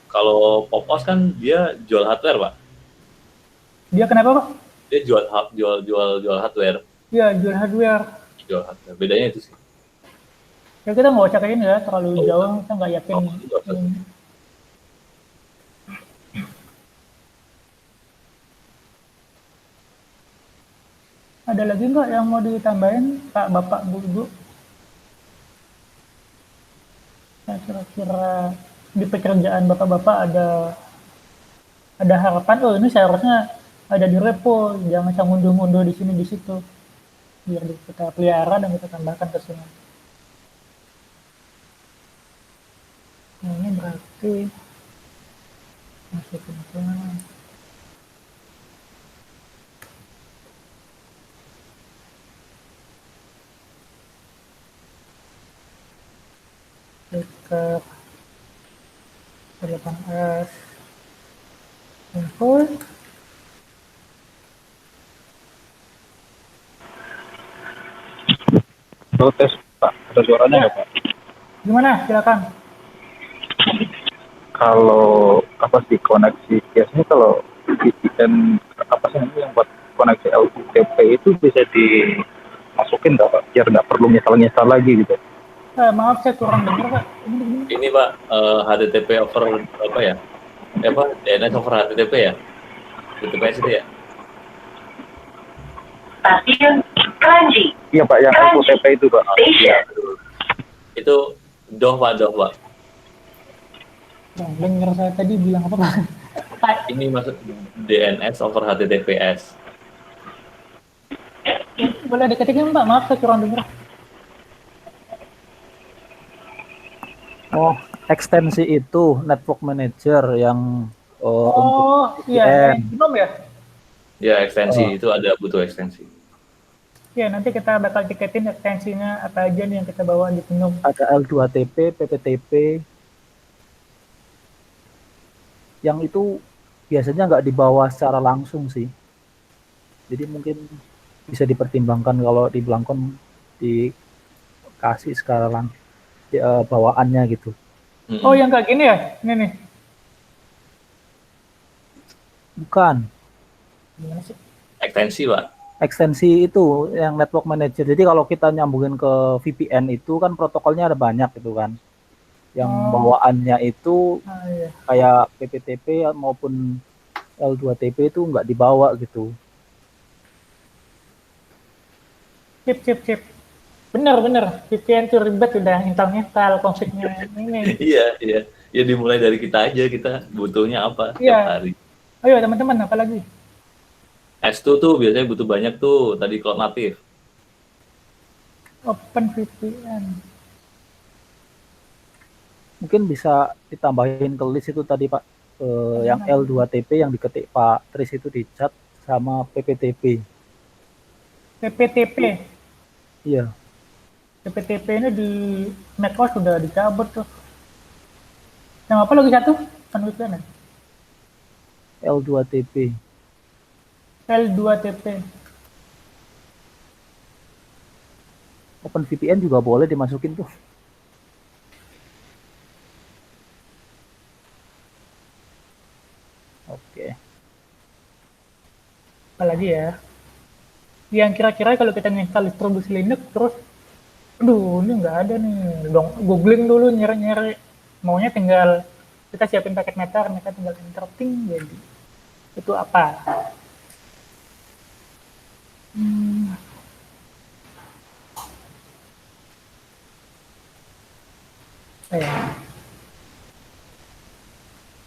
kalau Popos kan dia jual hardware Pak. dia kenapa Pak? Dia jual hardware. Iya jual hardware. Jual hardware. Bedanya itu sih. Ya kita nggak usah kayak ini ya terlalu jauh, kita nggak yakin. Ada lagi nggak yang mau ditambahin Pak, Bapak, Bu, Ibu? Nah, kira-kira di pekerjaan Bapak-Bapak ada harapan, oh ini seharusnya ada di repo, jangan saya ngunduh-ngunduh di sini di situ. Biar kita pelihara dan kita tambahkan ke sini. Nah, ini berarti masukin ke Flickr 8S info. Tes Pak, ada suaranya nggak Pak? Gimana? Silakan. Kalau apa sih koneksi biasanya kalau VPN apa sih namanya yang buat koneksi LTP itu bisa dimasukin nggak Pak? Biar nggak perlu nyesal lagi gitu. Maaf saya kurang dengar Pak. Ini Pak, HTTP over apa ya? Apa DNS over HTTP ya? HTTPS itu ya? Stasiun Kranji. Iya Pak, yang OTP itu Pak. Iya. Itu doh Pak. Nah, dengar saya tadi bilang apa Pak? Ini maksud DNS over HTTPS. Boleh deketin Pak? Maaf saya kurang dengar. Oh, ekstensi itu network manager yang untuk Oh iya, VPN. belum ya? Ya ekstensi itu ada butuh ekstensi. Ya nanti kita bakal tiketin ekstensinya apa aja nih yang kita bawa di Gnome. Ada L2TP, PPTP. Yang itu biasanya nggak dibawa secara langsung sih. Jadi mungkin bisa dipertimbangkan kalau di Blankon dikasih sekarang bawaannya gitu. Oh yang kayak gini ya? Ini nih. Bukan. Gimana sih? Ekstensi Pak. Ekstensi itu yang network manager. Jadi kalau kita nyambungin ke VPN itu kan protokolnya ada banyak gitu kan. Yang bawaannya itu Iya. kayak PPTP maupun L2TP itu nggak dibawa gitu. Sip. Bener. VPN itu ribet udah install konfliknya ini. Iya. Ya dimulai dari kita aja, kita butuhnya apa Iya. tiap hari. Ayo teman-teman, apa lagi? S2 tuh biasanya butuh banyak tuh tadi cloud native. Open VPN. Mungkin bisa ditambahin ke list itu tadi Pak, yang L2TP yang diketik Pak Tris itu di chat sama PPTP. PPTP. Iya. PPTP ini di macOS sudah dicabut tuh. Yang apa lagi satu? Kan VPN ya? L2TP. L2TP. OpenVPN juga boleh dimasukin tuh. Oke. Apalagi ya? Yang kira-kira kalau kita install distribusi Linux terus, aduh ini nggak ada nih. Dong, googling dulu nyari-nyari. Maunya tinggal kita siapin paket meta, mereka tinggal enter ting jadi. Itu apa?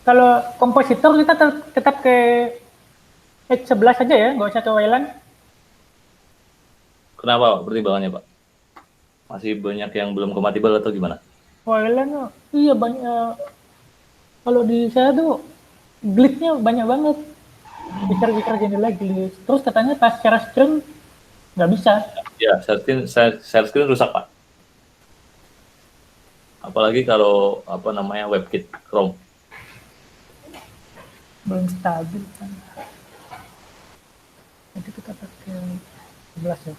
Kalau kompositor kita tetap ke H11 aja ya, nggak usah ke Wayland. Kenapa Pak, pertimbangannya Pak? Masih banyak yang belum kompatibel atau gimana? Wayland, iya banyak. Kalau di saya tuh glitch-nya banyak banget. Bicara jendela glitch. Terus katanya pas share screen nggak bisa. Ya, share screen rusak Pak. Apalagi kalau apa namanya WebKit Chrome. Belum stabil kan. Jadi kita pakai 11 ya.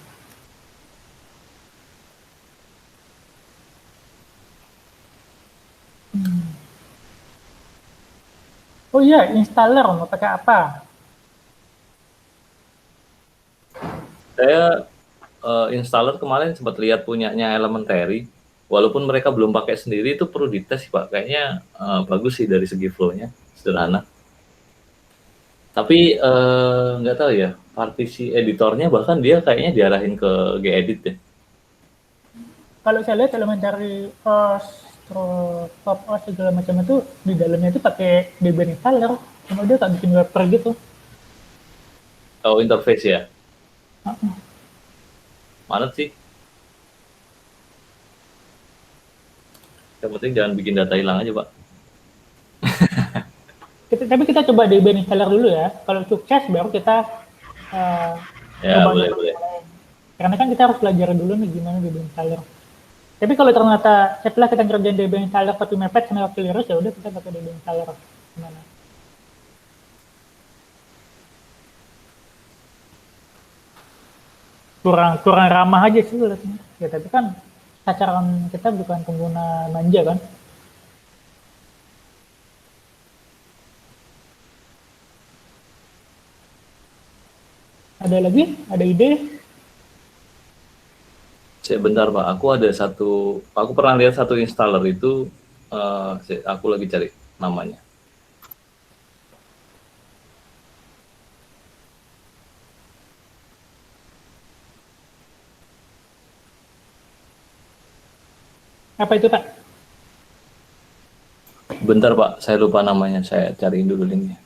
Oh iya, installer mau pakai apa? Saya installer kemarin sempat lihat punyanya Elementary, walaupun mereka belum pakai sendiri itu perlu dites sih Pak. Kayaknya bagus sih dari segi flow-nya, sederhana. Tapi nggak tahu ya, partisi editornya bahkan dia kayaknya diarahin ke gedit ya. Kalau saya lihat Elementary OS, Pop OS segala macam itu di dalamnya itu pakai Debian installer, cuma dia tak bikin wrapper gitu. Oh, interface ya. Mana sih? Yang penting jangan bikin data hilang aja Pak. Tapi kita coba Debian installer dulu ya. Kalau sukses baru kita Ya coba boleh. Karena kan kita harus belajar dulu nih gimana Debian installer. Tapi kalau ternyata setelah kita ngerjain Debian installer tapi mepet sama waktu virus ya udah kita pakai Debian installer gimana? Kurang ramah aja sih lihatnya. Ya tapi kan sasaran kita bukan pengguna manja kan. Ada lagi? Ada ide? Bentar Pak, aku pernah lihat satu installer itu, aku lagi cari namanya. Apa itu Pak? Bentar Pak, saya lupa namanya, saya cariin dulu linknya.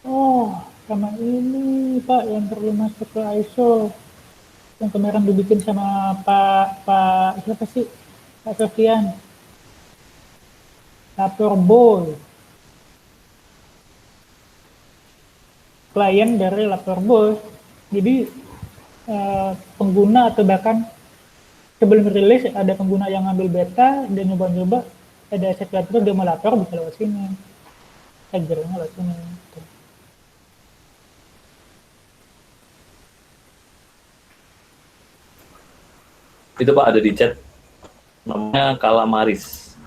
Oh, sama ini Pak yang perlu masuk ke ISO. Yang kemarin dibikin sama Pak siapa sih? Pak Sofian. Lapor Boy. Klien dari Lapor Boy. Jadi pengguna atau bahkan sebelum rilis ada pengguna yang ngambil beta dan nyoba-nyoba ada aset lapor dia mau lapor bisa lewat sini. Taggernya lewat sini. Itu Pak ada di chat, namanya Calamaris.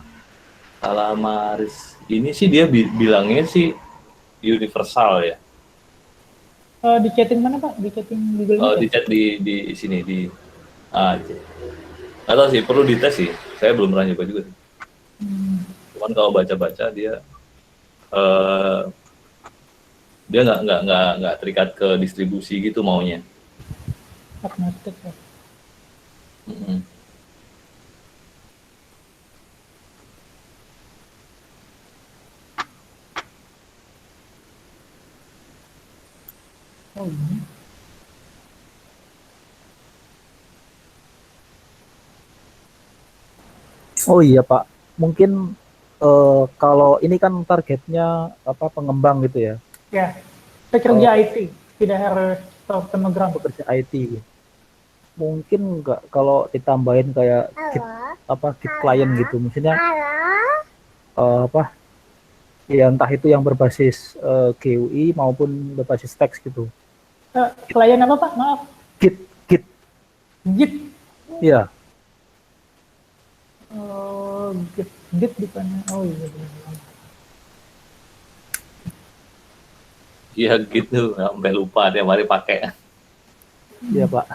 Calamaris ini sih dia bilangnya sih universal ya. Di chatting mana Pak? Di chatting Google Meet? Di chat di sini di nggak tahu sih, perlu dites sih. Saya belum pernah nyoba juga sih. Cuman kalau baca-baca dia dia nggak terikat ke distribusi gitu maunya. Agnostik ya. Oh ini. Oh iya Pak, mungkin kalau ini kan targetnya apa pengembang gitu ya? Ya, pekerja IT, tidak harus program. Pekerja IT. Mungkin nggak kalau ditambahin kayak Git client gitu, maksudnya apa? Ya entah itu yang berbasis GUI maupun berbasis teks gitu. Klien apa Pak? Maaf. Git. Git. Iya. Oh, Git bukannya. Oh iya benar. Iya gitu, sampai lupa tiap hari pakai. Iya Pak.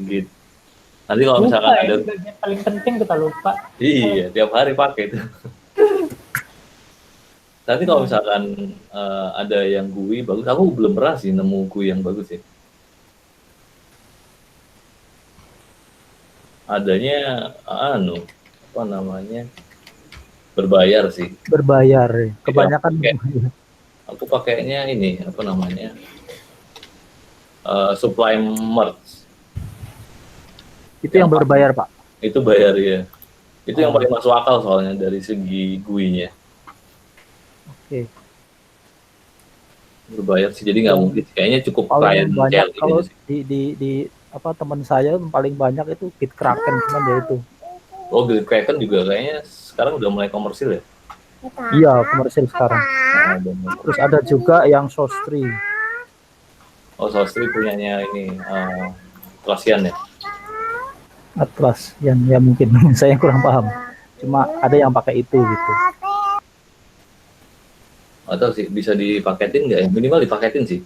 Gitu. Nanti kalau Lupa misalkan ya, ada bagian paling penting kita lupa. iya, tiap hari pakai itu. Nanti kalau misalkan ada yang GUI bagus, aku belum pernah sih nemu GUI yang bagus ya. Adanya apa namanya? Berbayar sih. Berbayar. Kebanyakan Aku pakainya ini apa namanya? Supply Merge. Itu yang berbayar Pak. Itu bayar ya. Itu yang paling masuk akal soalnya dari segi GUI-nya. Oke. Berbayar sih, jadi nggak mungkin. Kayaknya cukup Paling klien banyak CLI kalau sih. di apa teman saya paling banyak itu Gitkraken cuman ya itu. Oh, Gitkraken juga kayaknya sekarang udah mulai komersil ya? Iya, komersil sekarang. Terus ada juga yang Sostri. Oh, Sostri punyanya ini Atlassian ya? Atlas yang ya mungkin saya kurang paham. Cuma ada yang pakai itu gitu. Atau sih bisa dipaketin nggak ya? Minimal dipaketin sih.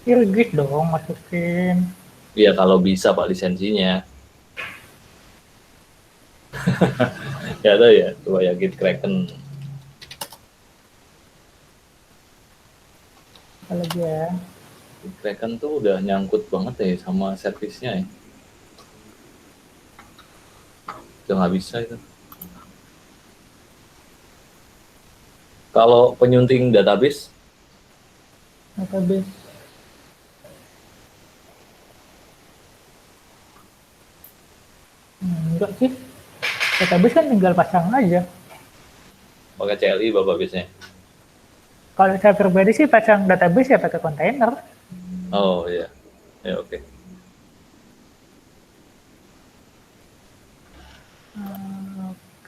Git dong masukin. Iya kalau bisa Pak lisensinya. Ya ada ya, coba ya Gitkraken. Kalau dia Gitkraken tuh udah nyangkut banget ya sama servisnya ya. Udah nggak bisa itu. Kalau penyunting database? Enggak sih. Database kan tinggal pasang aja. Pakai CLI Bapak biasanya? Kalau saya pribadi sih pasang database ya pakai kontainer. Oh iya, ya oke.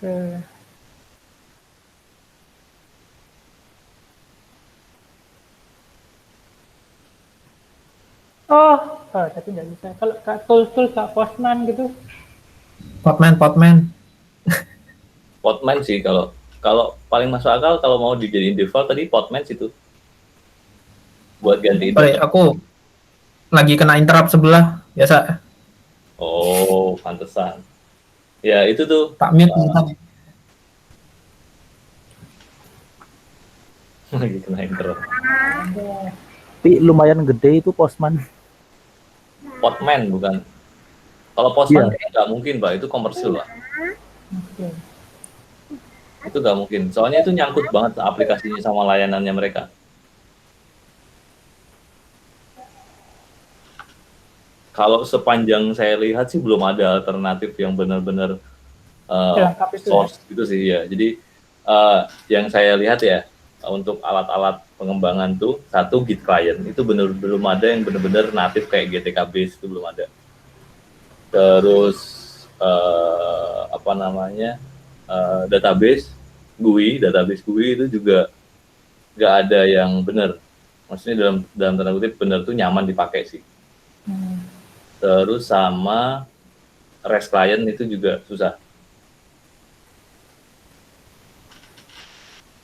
Oke. Oh, Oh, tapi nggak bisa. Kalau tool Kak Postman gitu, Potman. Podman sih kalau kalau paling masuk akal kalau mau dijadiin default tadi Podman itu buat ganti Sorry, internet. aku lagi kena interrupt sebelah. Biasa Oh, pantesan. Ya itu tuh tak mute tadi. lagi kena intro. Tapi lumayan gede itu Postman. Podman bukan. Kalau Postman Iya. kayaknya nggak mungkin, Pak. Itu komersil, Pak. oke. Itu nggak mungkin. Soalnya itu nyangkut banget aplikasinya sama layanannya mereka. Kalau sepanjang saya lihat sih belum ada alternatif yang benar-benar Lengkap itu ya. source gitu sih ya. Jadi yang saya lihat ya untuk alat-alat pengembangan tuh satu Git client itu belum ada yang benar-benar natif kayak GTK base itu belum ada. Terus apa namanya database GUI itu juga nggak ada yang benar. Maksudnya dalam tanda kutip benar tuh nyaman dipakai sih. Terus sama REST client itu juga susah.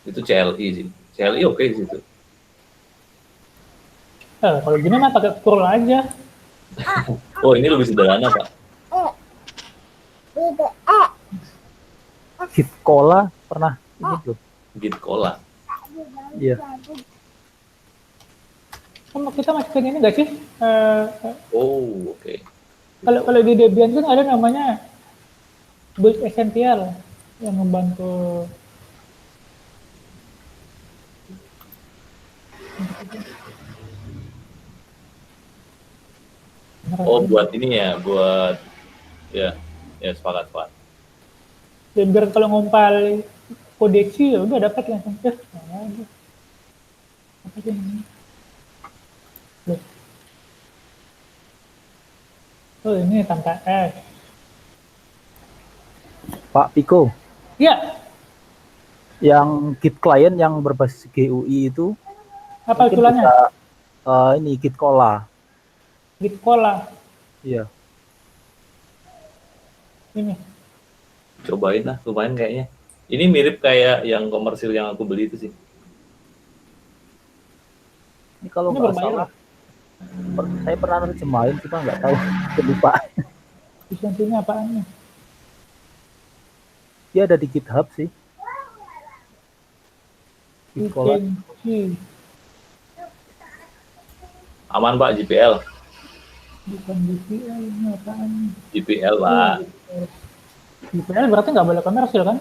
Itu CLI sih. CLI oke sih itu. Kalau gini mah pakai curl aja. Oh ini lebih sederhana Pak. Git Cola pernah ini belum? Git Cola. Iya. Kita masukin ini nggak sih? Oh oke. Kalau di Debian kan ada namanya build essential yang membantu. Oh buat ini ya, buat ya sepakat. Dan biar kalau ngumpal kodeksi ya udah dapat langsung. Apa sih ini? Loh. Oh ini tanpa S. Pak Piko, Ya, yang Git client yang berbasis GUI itu apa mungkin usulannya? bisa, ini Git Cola. Git Cola. Iya. Ini. Cobain lah, lumayan kayaknya. Ini mirip kayak yang komersil yang aku beli itu sih. Ini kalau Ini nggak berbayar. salah, saya pernah terjemahin, cuma nggak tahu, lupa. Lisensinya apaan nih? Dia ada di GitHub sih. Git Cola. Lisensi. Aman Pak, GPL. Bukan GPL, ini apaan? GPL Pak. GPL berarti nggak boleh komersil kan?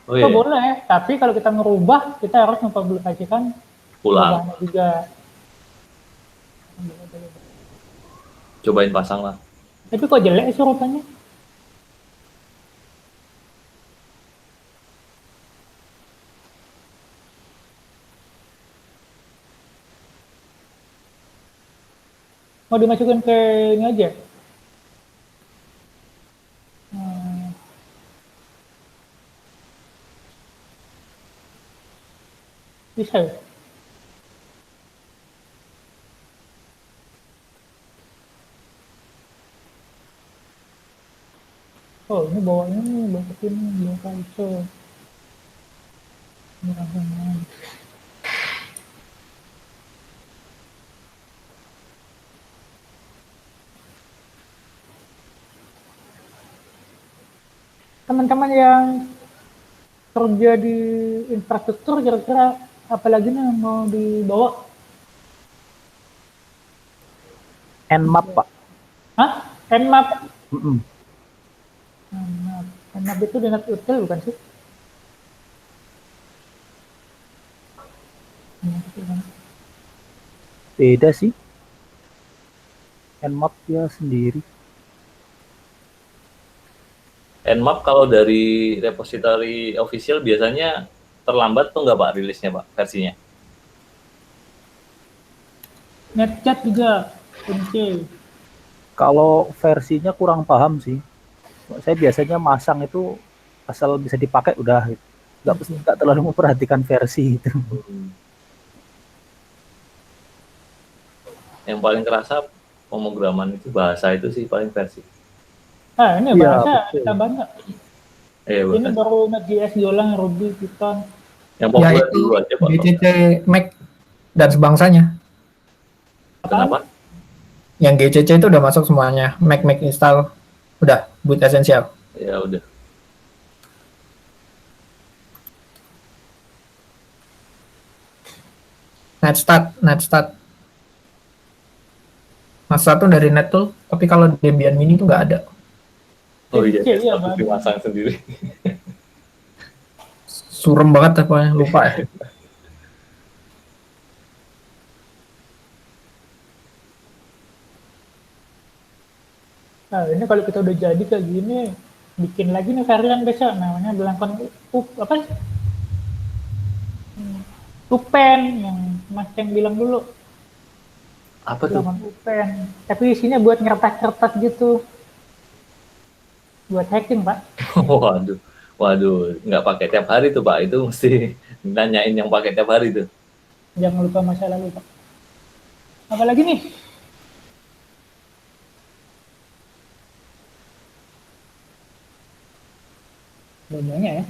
Oh Itu iya, boleh, tapi kalau kita ngerubah, kita harus mempublikasikan pulang. perubahannya juga. Cobain pasang lah. Tapi kok jelek sih rupanya? Mau dimasukin ke ini aja? Bisa ya? Oh ini bawahnya nih, bawa sini, bawa kalso. Ini langsung main. Teman-teman yang kerja di infrastruktur kira-kira apa lagi nih yang mau dibawa? Nmap, Pak. Hah? Nmap? Mm-mm. Nmap itu dengan util bukan sih? Beda sih. Nmap dia sendiri. Nmap kalau dari repository official biasanya terlambat tuh nggak Pak rilisnya Pak versinya? Netcat juga kunci. Kalau versinya kurang paham sih. Saya biasanya masang itu asal bisa dipakai udah. Nggak terlalu memperhatikan versi itu. yang paling kerasa pemrograman itu bahasa itu sih paling versi. Ini Iya, bahasa betul. tambah nggak? Ini Bahasa. baru Node.js, Golang, Ruby, Python. Yang Ya populer itu dulu aja Pak. GCC Mac dan sebangsanya. Kenapa? Yang GCC itu udah masuk semuanya. Mac install udah boot essential. Ya udah. Netstart. Mas satu dari Nettool, tapi kalau Debian Mini itu nggak ada. Oh iya, Iya, harus dimasang sendiri. Surem banget pokoknya, lupa ya. Nah, ini kalau kita udah jadi kayak gini, bikin lagi nih varian besok, namanya belangkon apa sih? Upen, yang Mas Ceng bilang dulu. Apa tuh? Belangkon Upen. Tapi isinya buat ngertas-ngertas gitu. Buat hacking, Pak. Waduh, nggak pakai tiap hari tuh Pak, itu mesti nanyain yang pakai tiap hari tuh. Jangan lupa masa lalu, Pak. Apalagi nih? Banyak ya.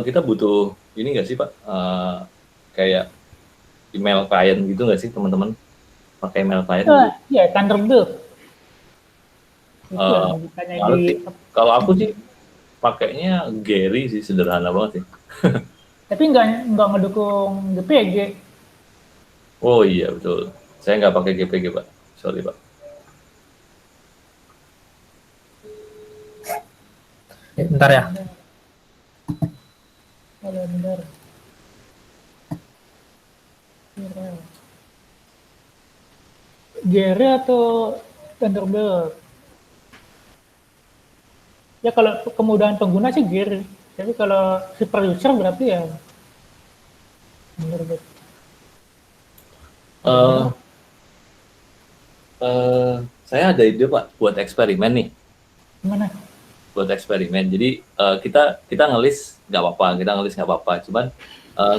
Kita butuh ini nggak sih Pak? Kayak email client gitu nggak sih teman-teman? Pakai email client? Iya, Thunderbird. Itu yang bukannya di... Kalau aku sih pakainya Gary sih, sederhana banget sih. Tapi nggak ngedukung GPG. Oh iya betul. Saya nggak pakai GPG Pak. Sorry Pak. Bentar ya. Bentar. Gary atau Thunderbird? Ya kalau kemudahan pengguna sih Gary. Tapi kalau super user berarti ya Thunderbird. Saya ada ide Pak buat eksperimen nih. Gimana? Buat eksperimen. Jadi kita ngelis nggak apa-apa. Cuman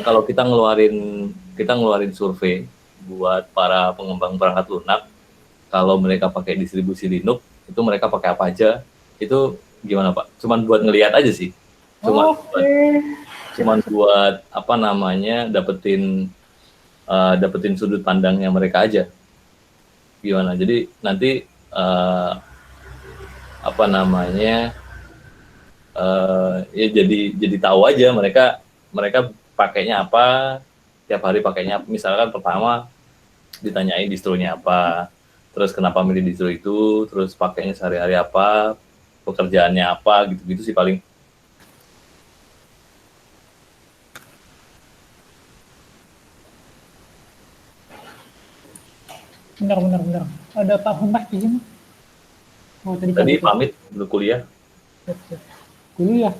kalau kita ngeluarin survei buat para pengembang perangkat lunak, kalau mereka pakai distribusi Linux, itu mereka pakai apa aja? Itu gimana Pak? Cuman buat ngelihat aja sih. Cuman buat apa namanya dapetin sudut pandangnya mereka aja. Gimana? Jadi nanti apa namanya ya jadi tahu aja mereka pakainya apa, tiap hari pakainya. Misalkan pertama ditanyain distronya apa, terus kenapa milih distro itu, terus pakainya sehari-hari apa, pekerjaannya apa, gitu-gitu sih paling. Benar. Ada Pak Humas di sini. Oh, Tadi pamit untuk kuliah. Kuliah.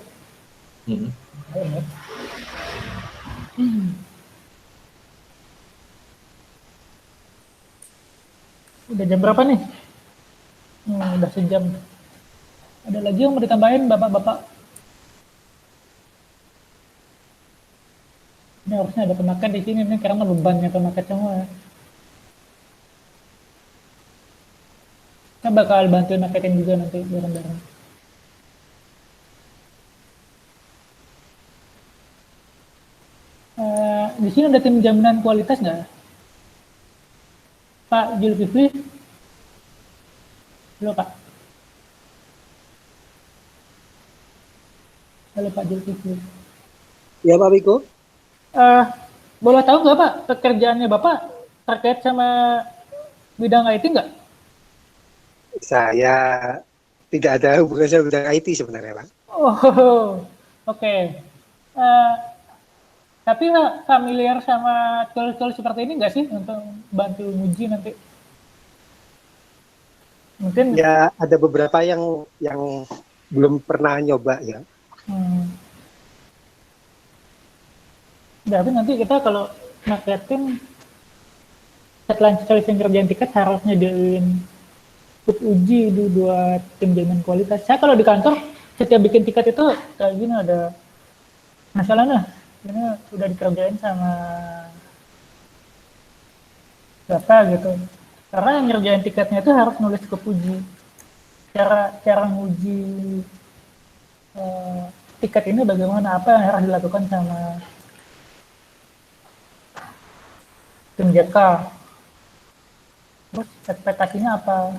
Udah jam berapa nih? Udah sejam. Ada lagi yang mau ditambahin Bapak-bapak? Ini harusnya ada pemakan di sini nih karena bebannya pemakan semua. Kita bakal bantuin marketing juga nanti bareng-bareng. Di sini ada tim jaminan kualitas nggak? Pak Zulkifli? Halo Pak. Halo Pak Zulkifli. Ya Pak Biko. Boleh tahu nggak Pak pekerjaannya Bapak terkait sama bidang IT nggak? Saya tidak ada hubungan sama bidang IT sebenarnya Pak. Oh, oke. Tapi Pak familiar sama tool-tool seperti ini nggak sih untuk bantu uji nanti? Mungkin ya ada beberapa yang belum pernah nyoba ya. Tapi nanti kita kalau marketing setelah ngerjain tiket harus nyediain uji buat tim jaminan kualitas. Saya kalau di kantor setiap bikin tiket itu kayak gini ada masalahnya. Ini udah dikerjain sama berapa gitu. Karena yang ngerjain tiketnya itu harus nulis ke uji. Cara nguji tiket ini bagaimana, apa yang harus dilakukan sama tim JK, terus ekspektasinya apa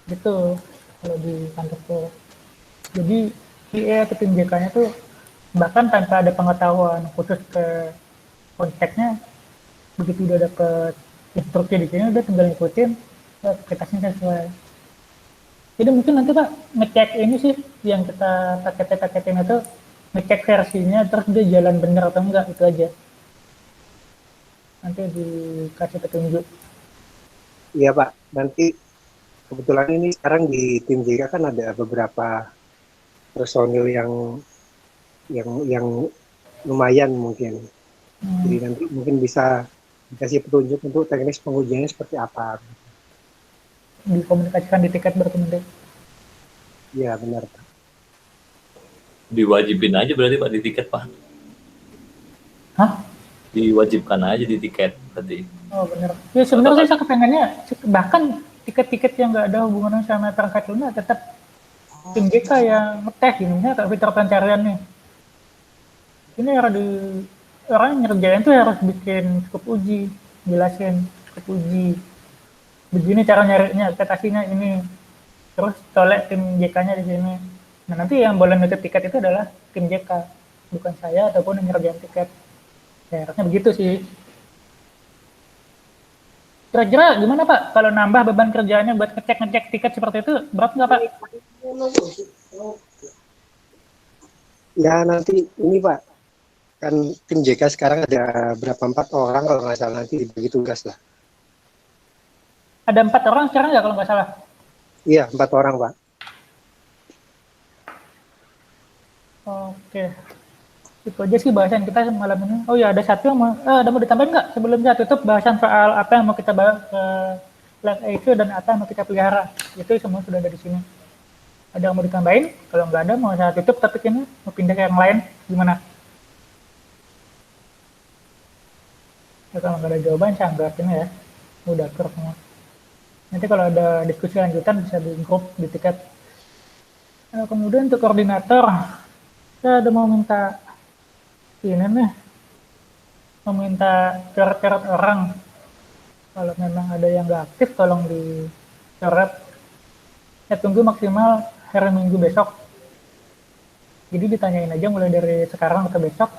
gitu kalau di kantorku. Jadi PA atau tim JK-nya tuh bahkan tanpa ada pengetahuan khusus ke konteksnya, begitu udah dapet instruksi di sini udah tinggal ngikutin ekspektasinya sesuai. Jadi mungkin nanti Pak ngecek ini sih yang kita paketin itu, ngecek versinya terus dia jalan bener atau enggak, itu aja. Nanti dikasih petunjuk. Iya Pak, nanti kebetulan ini sekarang di tim JK kan ada beberapa personil yang lumayan mungkin. Jadi nanti mungkin bisa dikasih petunjuk untuk teknis pengujiannya seperti apa. Dikomunikasikan di tiket berarti nanti. Iya benar Pak. Diwajibin aja berarti Pak di tiket Pak. Hah? Diwajibkan aja di tiket tadi. Oh benar. Ya sebenarnya saya kepengennya bahkan tiket-tiket yang nggak ada hubungannya sama perangkat lunak tetap tim JK yang ngetes ini kayak fitur pencarian nih. Ini harus orang yang ngerjain tuh harus bikin skop uji, jelasin skop uji. Begini cara nyarinya, ekspektasinya ini. Terus colek tim JK-nya di sini. Nah nanti yang boleh nitip tiket itu adalah tim JK, bukan saya ataupun yang ngerjain tiket. Ya, harusnya begitu sih. Kira-kira gimana Pak kalau nambah beban kerjaannya buat ngecek tiket seperti itu, berat nggak Pak? Ya nanti ini Pak, kan tim JK sekarang ada berapa, 4 orang kalau nggak salah, nanti dibagi tugas lah. Ada 4 orang sekarang nggak kalau nggak salah? Iya 4 orang Pak. Oke. Itu aja sih bahasan kita malam ini. Oh ya ada satu yang ada mau ditambahin nggak sebelum saya tutup, bahasan soal apa yang mau kita bahas live issue dan apa yang mau kita pelihara. Itu semua sudah ada di sini. Ada yang mau ditambahin? Kalau nggak ada mau saya tutup topik ini, mau pindah ke yang lain gimana? Ya, kalau nggak ada jawaban saya anggap ini ya udah akur semua. Nanti kalau ada diskusi lanjutan bisa di grup di tiket. Kemudian untuk koordinator, saya ada mau minta ini nih, meminta coret-coret orang. Kalau memang ada yang nggak aktif, tolong dicoret. Saya tunggu maksimal hari Minggu besok. Jadi ditanyain aja mulai dari sekarang atau besok.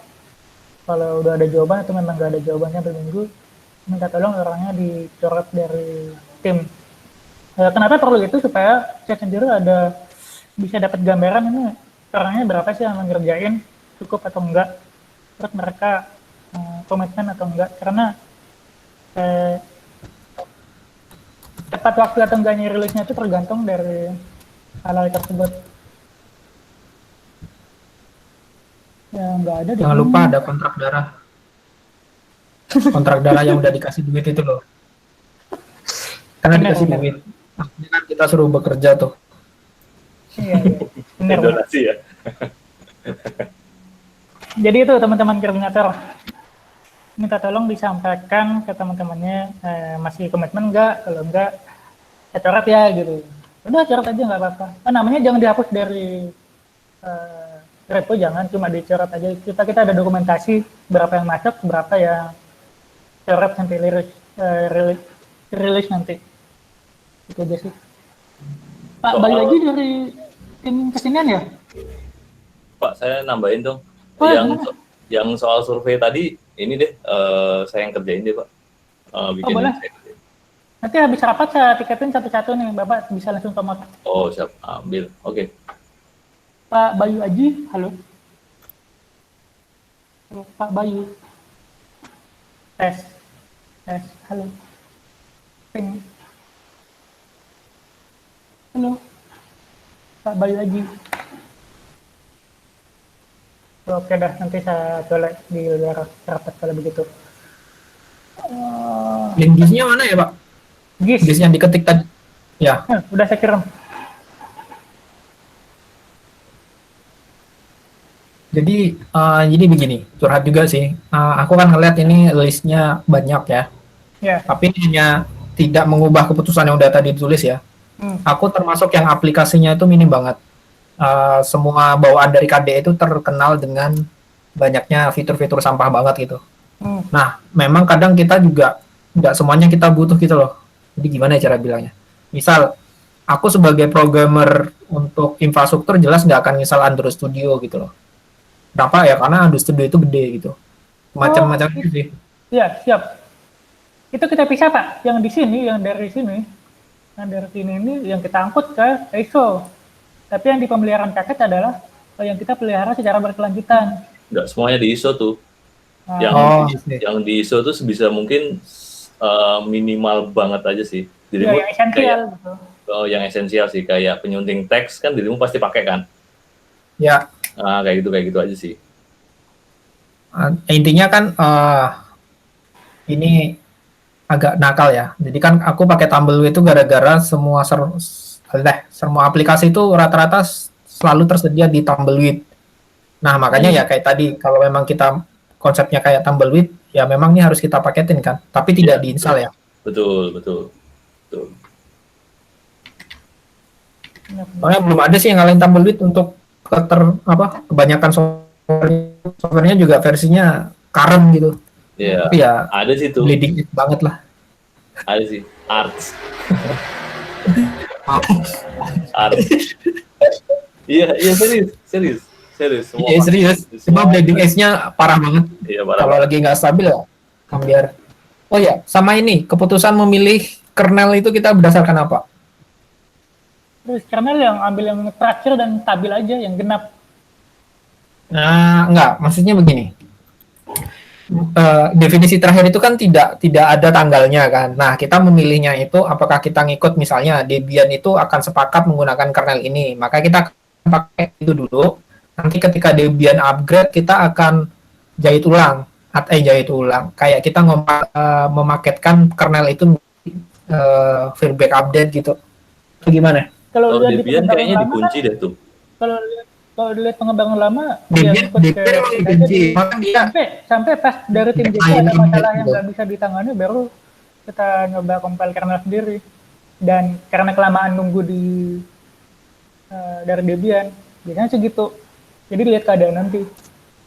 Kalau udah ada jawaban atau memang nggak ada jawabannya hari Minggu, minta tolong orangnya dicoret dari tim. Kenapa perlu itu? Supaya saya sendiri bisa dapat gambaran ini orangnya berapa sih yang ngerjain, cukup atau enggak. Terus mereka komitmen atau enggak, karena tepat waktu atau enggaknya rilisnya itu tergantung dari hal-hal tersebut. Ya enggak ada. Jangan lupa ada kontrak darah. Kontrak darah yang udah dikasih duit itu loh. Karena dikasih duit. Ini kan kita suruh bekerja tuh. Iya. Benar. Donasi ya. Jadi itu teman-teman koordinator, minta tolong disampaikan ke teman-temannya masih komitmen enggak, kalau enggak ya coret ya gitu. Udah coret aja nggak apa-apa. Namanya jangan dihapus dari repo, jangan cuma dicoret aja. Kita ada dokumentasi berapa yang masuk, berapa yang coret sampai rilis nanti. Itu aja sih. Pak, balik lagi dari tim kesenian ya? Pak, saya nambahin dong. Oh, yang soal survei tadi, ini deh, saya yang kerjain deh Pak. Bikin boleh. Nanti habis rapat saya tiketin satu-satu nih, Bapak bisa langsung komot. Oh, siap. Ambil. Oke. Pak Bayu Aji, halo. Pak Bayu. Tes, halo. Ping. Halo. Pak Bayu Aji. Oke dah, nanti saya colek di luar rapat kalau begitu. Link GIS-nya mana ya Pak? GIS yang diketik tadi. Ya. Udah saya kirim. Jadi begini, curhat juga sih. Aku kan ngeliat ini listnya banyak ya, Ya. tapi ini hanya tidak mengubah keputusan yang udah tadi ditulis ya. Aku termasuk yang aplikasinya itu minim banget. Semua bawaan dari KDE itu terkenal dengan banyaknya fitur-fitur sampah banget gitu. Nah, memang kadang kita juga nggak semuanya kita butuh gitu loh. Jadi gimana ya cara bilangnya? Misal, aku sebagai programmer untuk infrastruktur jelas nggak akan install Android Studio gitu loh. Kenapa ya? Karena Android Studio itu gede gitu. Macam-macam gitu sih. Iya, siap. Itu kita pisah, Pak. Yang di sini, yang dari sini ini yang kita angkut ke ISO. Tapi yang di pemeliharaan paket adalah yang kita pelihara secara berkelanjutan. Nggak semuanya di ISO tuh. Yang di ISO tuh sebisa mungkin minimal banget aja sih. Ya, yang esensial gitu. Yang esensial sih, kayak penyunting teks kan dirimu pasti pakai kan? Ya. Kayak gitu aja sih. Intinya kan ini agak nakal ya. Jadi kan aku pakai Tumbleweed itu gara-gara semua aplikasi itu rata-rata selalu tersedia di Tumbleweed. Nah, makanya ya kayak tadi, kalau memang kita konsepnya kayak Tumbleweed, ya memang ini harus kita paketin kan, tapi tidak diinstal ya. Betul. Soalnya belum ada sih yang ngalahin Tumbleweed untuk kebanyakan softwarenya juga versinya current gitu. Iya. Tapi ya ada sih tuh. Bleeding edge banget lah. Ada sih, arts. Iya serius. Iya serius. Cuma bleeding edge-nya parah banget. Iya, parah. Kalau lagi nggak stabil ya, biar. Oh ya, sama ini keputusan memilih kernel itu kita berdasarkan apa? Terus kernel yang ambil yang terakhir dan stabil aja, yang genap. Nah, enggak, maksudnya begini. Definisi terakhir itu kan tidak ada tanggalnya kan. Nah, kita memilihnya itu apakah kita ngikut misalnya Debian itu akan sepakat menggunakan kernel ini, maka kita akan pakai itu dulu. Nanti ketika Debian upgrade kita akan jahit ulang. Kayak kita memaketkan kernel itu feedback update gitu. Itu gimana? Kalau Debian kayaknya dikunci deh tuh. Kalau dilihat pengembangan lama, Debian dikunci. Sampai pas dari tim JK ada masalah yang nggak bisa ditangani, baru kita nyoba compile kernel sendiri. Dan karena kelamaan nunggu dari Debian, biasanya segitu. Jadi lihat keadaan nanti.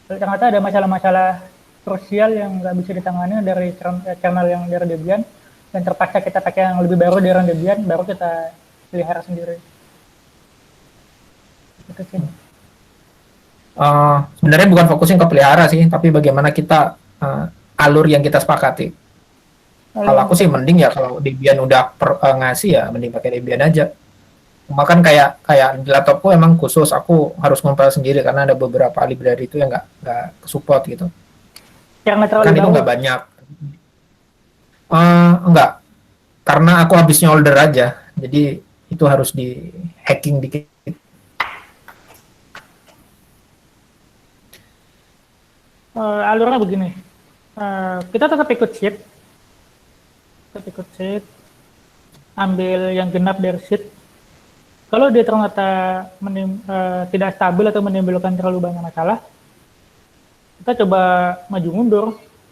Kalau ternyata ada masalah-masalah krusial yang nggak bisa ditangani dari kernel yang dari Debian, dan terpaksa kita pakai yang lebih baru dari Debian, baru kita pelihara sendiri. Itu sih. Sebenarnya bukan fokusnya ke pelihara sih, tapi bagaimana kita alur yang kita sepakati. Kalau aku sih mending ya kalau Debian udah ngasih ya mending pakai Debian aja. Cuma kan kayak di laptopku emang khusus aku harus compile sendiri karena ada beberapa library itu yang nggak support gitu. Yang kan itu nggak banyak. Enggak, karena aku habisnya older aja, jadi itu harus di hacking dikit. Alurnya begini, kita tetap ikut sheet, ambil yang genap dari sheet. Kalau dia ternyata tidak stabil atau menimbulkan terlalu banyak masalah, kita coba maju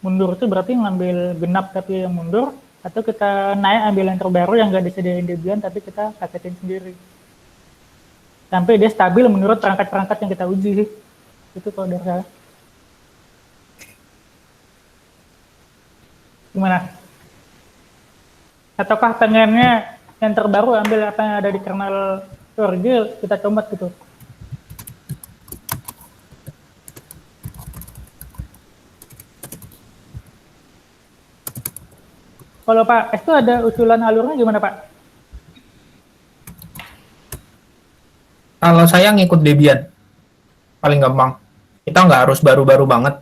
mundur itu berarti ngambil genap tapi yang mundur, atau kita naik ambil yang terbaru yang nggak disediain Debian tapi kita paketin sendiri sampai dia stabil menurut perangkat-perangkat yang kita uji. Itu kalau dari saya. Gimana? Ataukah pengennya yang terbaru ambil apa yang ada di kernel Virgil, kita comot gitu? Kalau Pak S itu ada usulan alurnya gimana Pak? Kalau saya ngikut Debian, paling gampang. Kita nggak harus baru-baru banget.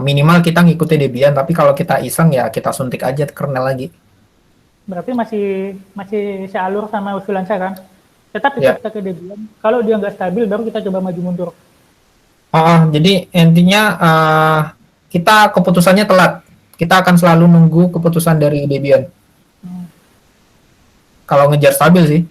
Minimal kita ngikutin Debian, tapi kalau kita iseng ya kita suntik aja kernel lagi. Berarti masih sealur sama usulan saya kan? Tetap kita ke Debian. Kalau dia nggak stabil, baru kita coba maju mundur. Jadi intinya kita keputusannya telat. Kita akan selalu nunggu keputusan dari Debian. Kalau ngejar stabil sih.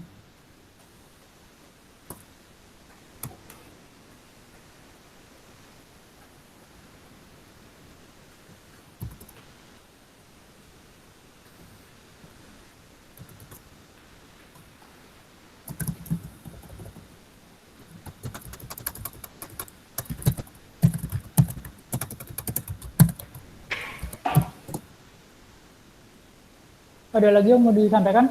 Ada lagi yang mau disampaikan?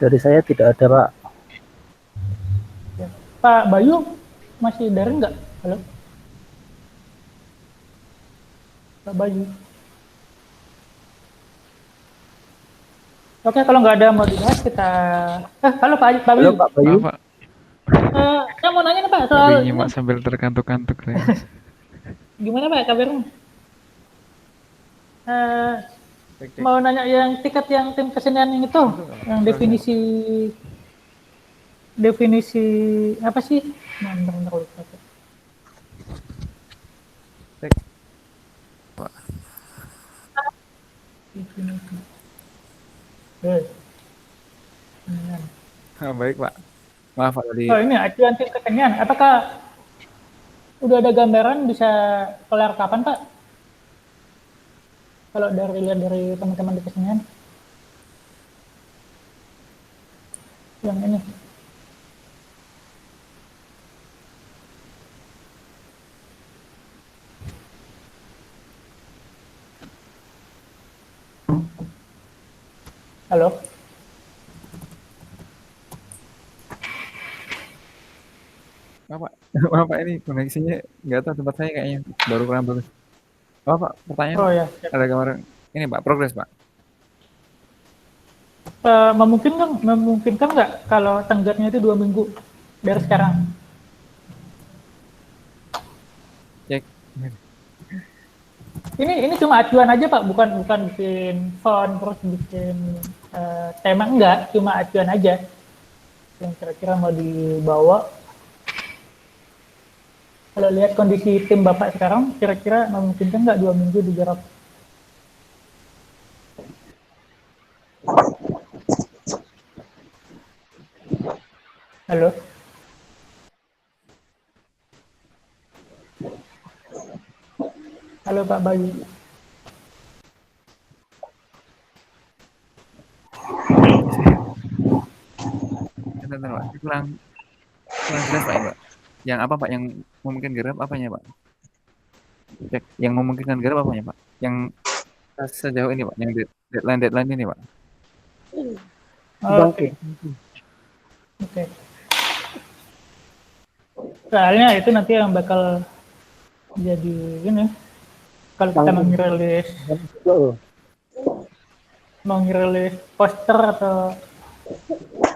Dari saya tidak ada, Pak. Ya. Pak Bayu masih daring nggak? Halo? Pak Bayu. Oke, kalau nggak ada mau dibahas kita. Halo Pak Bayu. Halo Pak Bayu. Maaf, Pak. Saya mau nanya nih Pak soal Lagi nyimak sambil terkantuk-kantuk saya. gimana Pak kabarnya? Mau nanya yang tiket yang tim kesenian yang itu, yang definisi apa sih? Bentar, lupa. Definisi. Baik, Pak. Maaf, Pak tadi. Oh, ini acuan tim kesenian. Apakah udah ada gambaran bisa kelar kapan, Pak? Kalau lihat dari teman-teman di kesenian. Yang ini. Halo? Maaf, Pak, ini koneksinya nggak tahu tempat saya kayaknya baru kurang bagus. Pak, pertanyaan. Oh ya. Ada gambar ini, Pak, progres, Pak. Memungkinkan nggak kalau tenggatnya itu 2 minggu dari sekarang? Cek. Ini cuma acuan aja Pak, bukan bikin font terus bikin tema, enggak, cuma acuan aja yang kira-kira mau dibawa. Kalau lihat kondisi tim Bapak sekarang, kira-kira memungkinkan nggak 2 minggu digarap? Halo? Halo Pak Bayu. Bentar, Pak. Kurang jelas, Pak, ya, Pak. Yang apa, Pak? Yang memungkinkan garap apanya, Pak? Cek. Yang memungkinkan garap apanya, Pak? Yang sejauh ini, Pak. Yang deadline ini, Pak. Oke. Soalnya itu nanti yang bakal jadi ini. Kalau kita mau ngerilis poster atau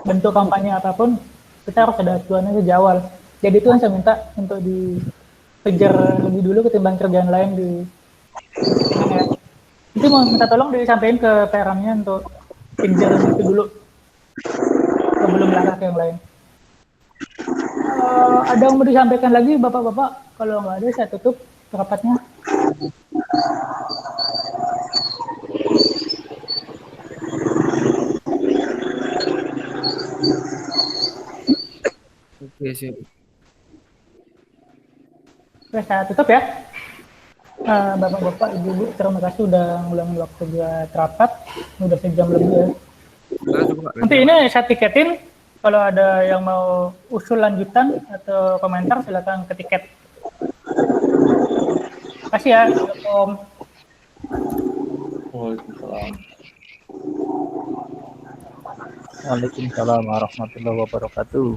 bentuk kampanye apapun, kita harus ada acuannya sejak awal. Jadi itu yang saya minta untuk dikejar lebih dulu ketimbang kerjaan lain di ya. Itu mau minta tolong disampaikan ke PR-nya untuk kejar itu dulu sebelum langkah ke yang lain. Ada yang mau disampaikan lagi Bapak-Bapak? Kalau nggak ada saya tutup rapatnya. Oke, sih. Oke, saya tutup ya. Bapak-bapak, ibu-ibu, terima kasih udah ngulangin waktu buat rapat. Udah sejam lebih ya. Nanti ini saya tiketin. Kalau ada yang mau usul lanjutan atau komentar, silakan ke tiket. Terima kasih ya, Om. Waalaikumsalam. Waalaikumsalam warahmatullahi wabarakatuh.